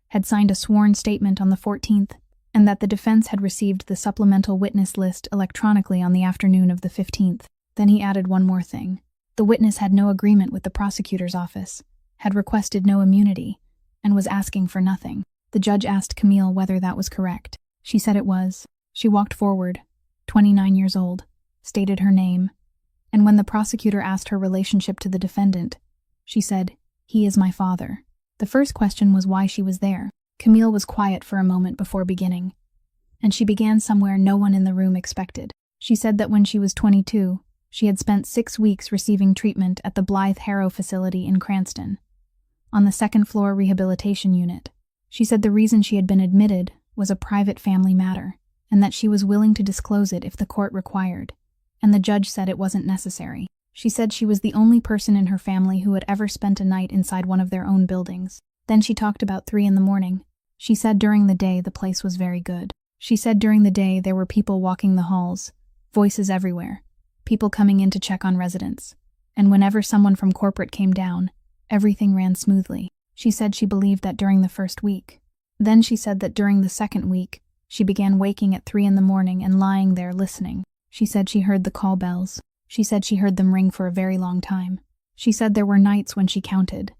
had signed a sworn statement on the 14th, and that the defense had received the supplemental witness list electronically on the afternoon of the 15th. Then he added one more thing. The witness had no agreement with the prosecutor's office, had requested no immunity, and was asking for nothing. The judge asked Camille whether that was correct. She said it was. She walked forward, 29 years old, stated her name, and when the prosecutor asked her relationship to the defendant, she said, "He is my father." The first question was why she was there. Camille was quiet for a moment before beginning, and she began somewhere no one in the room expected. She said that when she was 22, she had spent 6 weeks receiving treatment at the Blythe Harrow facility in Cranston, on the second-floor rehabilitation unit. She said the reason she had been admitted was a private family matter, and that she was willing to disclose it if the court required, and the judge said it wasn't necessary. She said she was the only person in her family who had ever spent a night inside one of their own buildings. Then she talked about 3 in the morning. She said during the day the place was very good. She said during the day there were people walking the halls, voices everywhere, people coming in to check on residents, and whenever someone from corporate came down, everything ran smoothly. She said she believed that during the first week. Then she said that during the second week, she began waking at 3 in the morning and lying there listening. She said she heard the call bells. She said she heard them ring for a very long time. She said there were nights when she counted,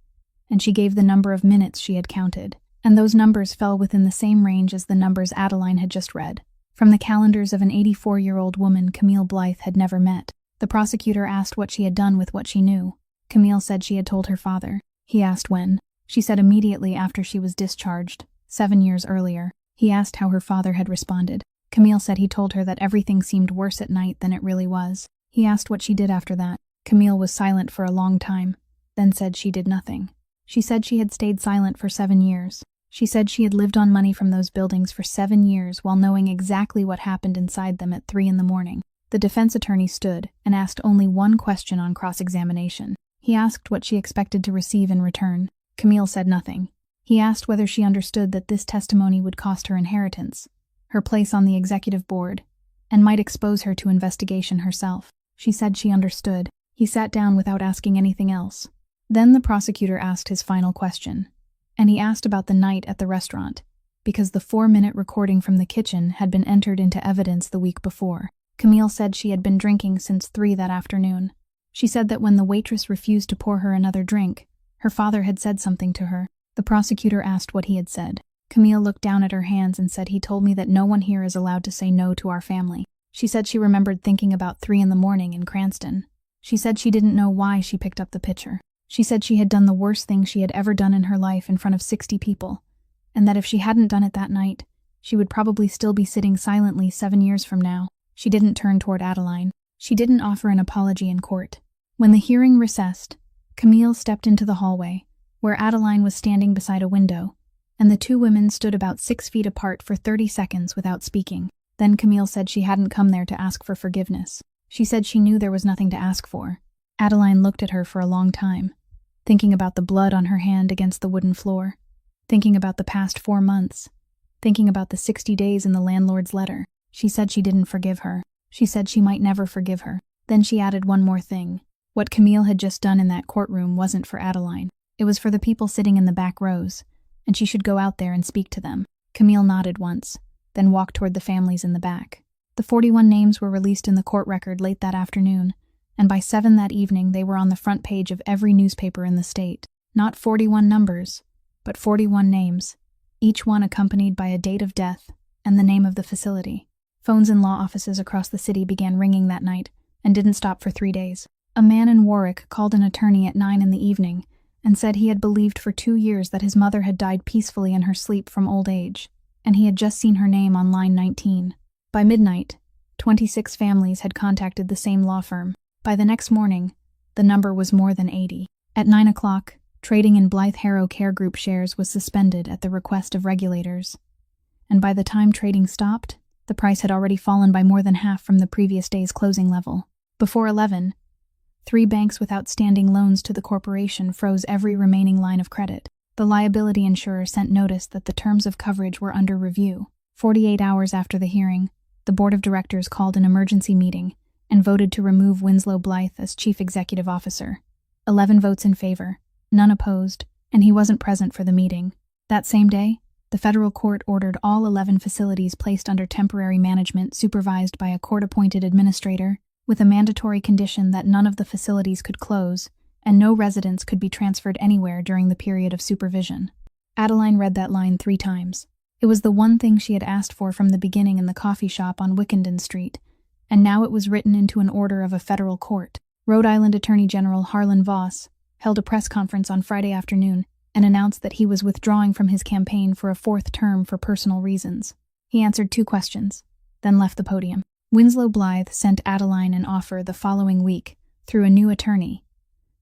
and she gave the number of minutes she had counted, and those numbers fell within the same range as the numbers Adeline had just read, from the calendars of an 84-year-old woman Camille Blythe had never met. The prosecutor asked what she had done with what she knew. Camille said she had told her father. He asked when. She said immediately after she was discharged, 7 years earlier. He asked how her father had responded. Camille said he told her that everything seemed worse at night than it really was. He asked what she did after that. Camille was silent for a long time, then said she did nothing. She said she had stayed silent for 7 years. She said she had lived on money from those buildings for 7 years while knowing exactly what happened inside them at 3 in the morning. The defense attorney stood and asked only one question on cross-examination. He asked what she expected to receive in return. Camille said nothing. He asked whether she understood that this testimony would cost her inheritance, her place on the executive board, and might expose her to investigation herself. She said she understood. He sat down without asking anything else. Then the prosecutor asked his final question, and he asked about the night at the restaurant, because the 4-minute recording from the kitchen had been entered into evidence the week before. Camille said she had been drinking since 3 that afternoon. She said that when the waitress refused to pour her another drink, her father had said something to her. The prosecutor asked what he had said. Camille looked down at her hands and said, "He told me that no one here is allowed to say no to our family." She said she remembered thinking about 3 in the morning in Cranston. She said she didn't know why she picked up the pitcher. She said she had done the worst thing she had ever done in her life in front of 60 people, and that if she hadn't done it that night, she would probably still be sitting silently 7 years from now. She didn't turn toward Adeline. She didn't offer an apology in court. When the hearing recessed, Camille stepped into the hallway, where Adeline was standing beside a window, and the two women stood about 6 feet apart for 30 seconds without speaking. Then Camille said she hadn't come there to ask for forgiveness. She said she knew there was nothing to ask for. Adeline looked at her for a long time, thinking about the blood on her hand against the wooden floor, thinking about the past 4 months, thinking about the 60 days in the landlord's letter. She said she didn't forgive her. She said she might never forgive her. Then she added one more thing. What Camille had just done in that courtroom wasn't for Adeline. It was for the people sitting in the back rows, and she should go out there and speak to them. Camille nodded once, then walked toward the families in the back. The 41 names were released in the court record late that afternoon, and by 7 that evening they were on the front page of every newspaper in the state. Not 41 numbers, but 41 names, each one accompanied by a date of death and the name of the facility. Phones in law offices across the city began ringing that night and didn't stop for 3 days. A man in Warwick called an attorney at 9 in the evening and said he had believed for 2 years that his mother had died peacefully in her sleep from old age, and he had just seen her name on line 19. By midnight, 26 families had contacted the same law firm. By the next morning, the number was more than 80. At 9 o'clock, trading in Blythe Harrow Care Group shares was suspended at the request of regulators, and by the time trading stopped, the price had already fallen by more than half from the previous day's closing level. Before 11, 3 banks with outstanding loans to the corporation froze every remaining line of credit. The liability insurer sent notice that the terms of coverage were under review. 48 hours after the hearing, the board of directors called an emergency meeting and voted to remove Winslow Blythe as chief executive officer. 11 votes in favor, none opposed, and he wasn't present for the meeting. That same day, the federal court ordered all 11 facilities placed under temporary management supervised by a court-appointed administrator, with a mandatory condition that none of the facilities could close and no residents could be transferred anywhere during the period of supervision. Adeline read that line 3 times. It was the one thing she had asked for from the beginning in the coffee shop on Wickenden Street, and now it was written into an order of a federal court. Rhode Island Attorney General Harlan Voss held a press conference on Friday afternoon and announced that he was withdrawing from his campaign for a 4th term for personal reasons. He answered 2 questions, then left the podium. Winslow Blythe sent Adeline an offer the following week through a new attorney,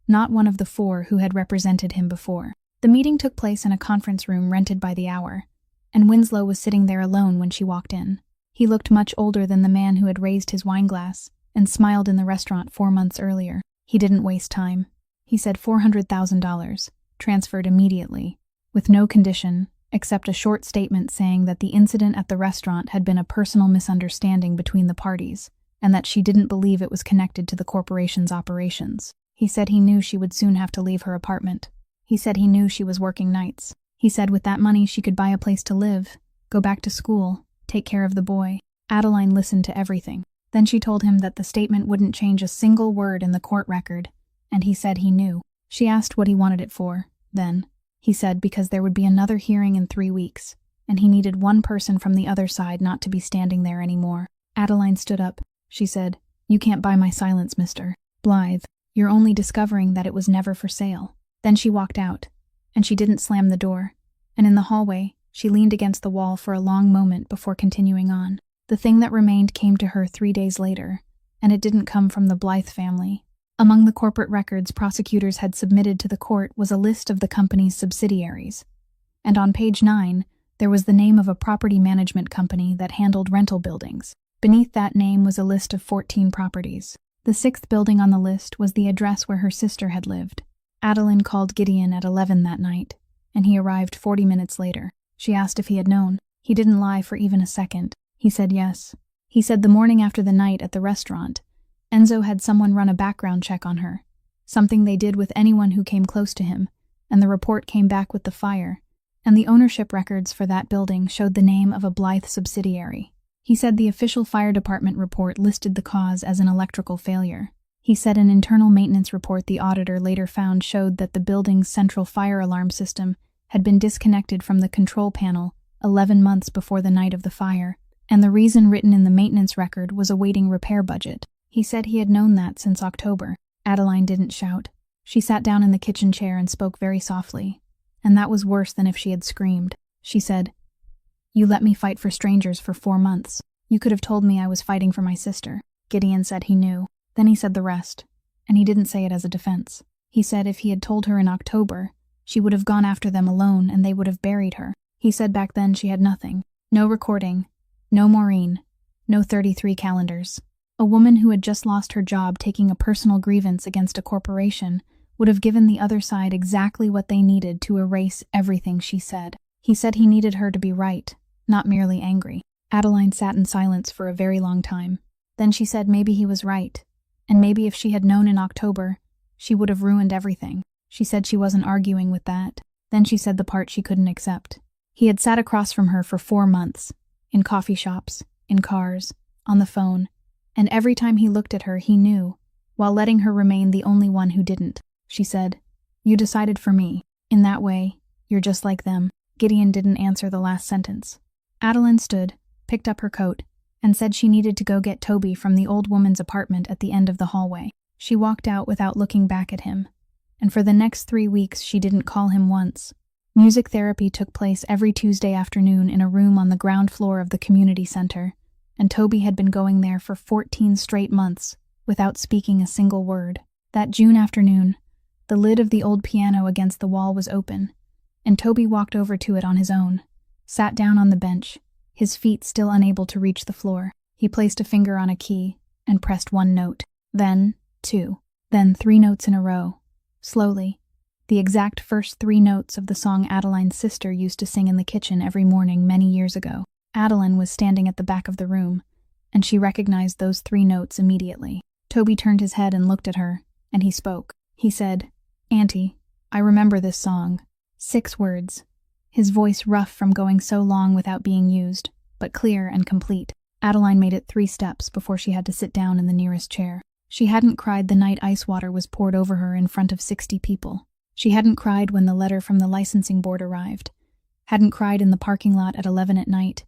not one of the 4 who had represented him before. The meeting took place in a conference room rented by the hour, and Winslow was sitting there alone when she walked in. He looked much older than the man who had raised his wineglass and smiled in the restaurant 4 months earlier. He didn't waste time. He said $400,000, transferred immediately, with no condition, except a short statement saying that the incident at the restaurant had been a personal misunderstanding between the parties, and that she didn't believe it was connected to the corporation's operations. He said he knew she would soon have to leave her apartment. He said he knew she was working nights. He said with that money she could buy a place to live, go back to school, take care of the boy. Adeline listened to everything. Then she told him that the statement wouldn't change a single word in the court record, and he said he knew. She asked what he wanted it for, then. He said because there would be another hearing in 3 weeks, and he needed one person from the other side not to be standing there anymore. Adeline stood up. She said, "You can't buy my silence, Mr. Blythe. You're only discovering that it was never for sale." Then she walked out, and she didn't slam the door, and in the hallway, she leaned against the wall for a long moment before continuing on. The thing that remained came to her 3 days later, and it didn't come from the Blythe family. Among the corporate records prosecutors had submitted to the court was a list of the company's subsidiaries, and on page 9, there was the name of a property management company that handled rental buildings. Beneath that name was a list of 14 properties. The 6th building on the list was the address where her sister had lived. Adeline called Gideon at 11 that night, and he arrived 40 minutes later. She asked if he had known. He didn't lie for even a second. He said yes. He said the morning after the night at the restaurant, Enzo had someone run a background check on her, something they did with anyone who came close to him, and the report came back with the fire, and the ownership records for that building showed the name of a Blythe subsidiary. He said the official fire department report listed the cause as an electrical failure. He said an internal maintenance report the auditor later found showed that the building's central fire alarm system had been disconnected from the control panel 11 months before the night of the fire, and the reason written in the maintenance record was awaiting repair budget. He said he had known that since October. Adeline didn't shout. She sat down in the kitchen chair and spoke very softly, and that was worse than if she had screamed. She said, "You let me fight for strangers for 4 months. You could have told me I was fighting for my sister." Gideon said he knew. Then he said the rest, and he didn't say it as a defense. He said if he had told her in October, she would have gone after them alone and they would have buried her. He said back then she had nothing. No recording, no Maureen, no 33 calendars. A woman who had just lost her job taking a personal grievance against a corporation would have given the other side exactly what they needed to erase everything she said. He said he needed her to be right, not merely angry. Adeline sat in silence for a very long time. Then she said maybe he was right, and maybe if she had known in October, she would have ruined everything. She said she wasn't arguing with that. Then she said the part she couldn't accept. He had sat across from her for 4 months, in coffee shops, in cars, on the phone, and every time he looked at her he knew, while letting her remain the only one who didn't. She said, "You decided for me. In that way, you're just like them." Gideon didn't answer the last sentence. Adeline stood, picked up her coat, and said she needed to go get Toby from the old woman's apartment at the end of the hallway. She walked out without looking back at him, and for the next 3 weeks she didn't call him once. Music therapy took place every Tuesday afternoon in a room on the ground floor of the community center, and Toby had been going there for 14 straight months, without speaking a single word. That June afternoon, the lid of the old piano against the wall was open, and Toby walked over to it on his own, sat down on the bench, his feet still unable to reach the floor. He placed a finger on a key and pressed 1 note, then 2, then 3 notes in a row, slowly, the exact first 3 notes of the song Adeline's sister used to sing in the kitchen every morning many years ago. Adeline was standing at the back of the room, and she recognized those 3 notes immediately. Toby turned his head and looked at her, and he spoke. He said, "Auntie, I remember this song." 6 words, his voice rough from going so long without being used, but clear and complete. Adeline made it 3 steps before she had to sit down in the nearest chair. She hadn't cried the night ice water was poured over her in front of 60 people. She hadn't cried when the letter from the licensing board arrived. Hadn't cried in the parking lot at 11 at night.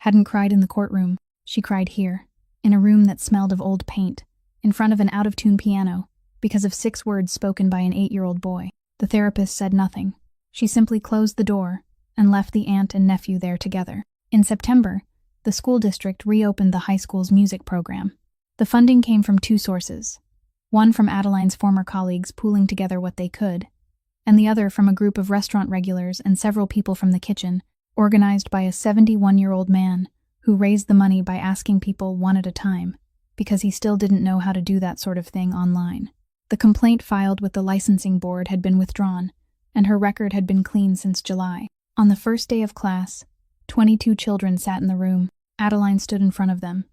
Hadn't cried in the courtroom. She cried here, in a room that smelled of old paint, in front of an out-of-tune piano, because of 6 words spoken by an 8-year-old boy. The therapist said nothing. She simply closed the door and left the aunt and nephew there together. In September, the school district reopened the high school's music program. The funding came from 2 sources, one from Adeline's former colleagues pooling together what they could, and the other from a group of restaurant regulars and several people from the kitchen, organized by a 71-year-old man who raised the money by asking people one at a time, because he still didn't know how to do that sort of thing online. The complaint filed with the licensing board had been withdrawn, and her record had been clean since July. On the first day of class, 22 children sat in the room. Adeline stood in front of them,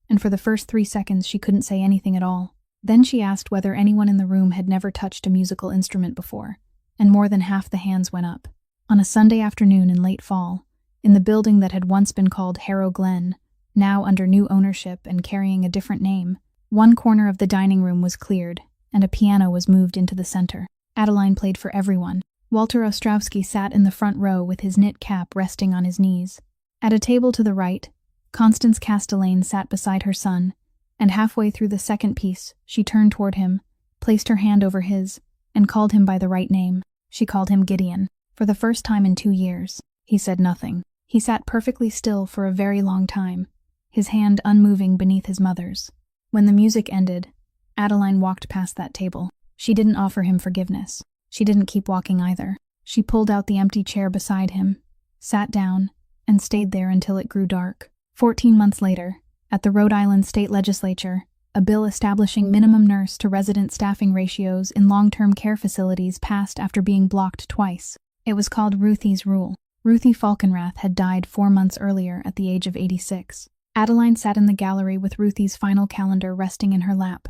and for the first 3 seconds she couldn't say anything at all. Then she asked whether anyone in the room had never touched a musical instrument before, and more than half the hands went up. On a Sunday afternoon in late fall, in the building that had once been called Harrow Glen, now under new ownership and carrying a different name. One corner of the dining room was cleared, and a piano was moved into the center. Adeline played for everyone. Walter Ostrowski sat in the front row with his knit cap resting on his knees. At a table to the right, Constance Castellane sat beside her son, and halfway through the second piece, she turned toward him, placed her hand over his, and called him by the right name. She called him Gideon. For the first time in 2 years, he said nothing. He sat perfectly still for a very long time, his hand unmoving beneath his mother's. When the music ended, Adeline walked past that table. She didn't offer him forgiveness. She didn't keep walking either. She pulled out the empty chair beside him, sat down, and stayed there until it grew dark. 14 months later, at the Rhode Island State Legislature, a bill establishing minimum nurse to resident staffing ratios in long-term care facilities passed after being blocked twice. It was called Ruthie's Rule. Ruthie Falkenrath had died 4 months earlier at the age of 86. Adeline sat in the gallery with Ruthie's final calendar resting in her lap,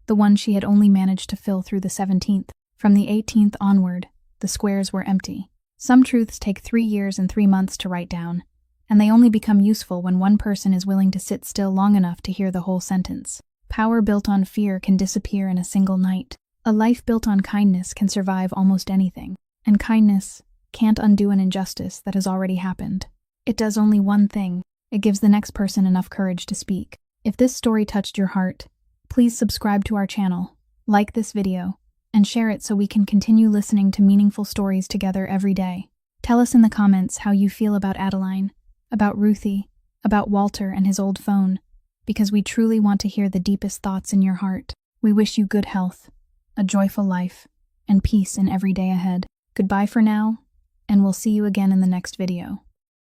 the one she had only managed to fill through the 17th. From the 18th onward, the squares were empty. Some truths take 3 years and 3 months to write down, and they only become useful when one person is willing to sit still long enough to hear the whole sentence. Power built on fear can disappear in a single night. A life built on kindness can survive almost anything, and kindness can't undo an injustice that has already happened. It does only one thing: it gives the next person enough courage to speak. If this story touched your heart, please subscribe to our channel, like this video, and share it so we can continue listening to meaningful stories together every day. Tell us in the comments how you feel about Adeline, about Ruthie, about Walter and his old phone, because we truly want to hear the deepest thoughts in your heart. We wish you good health, a joyful life, and peace in every day ahead. Goodbye for now, and we'll see you again in the next video.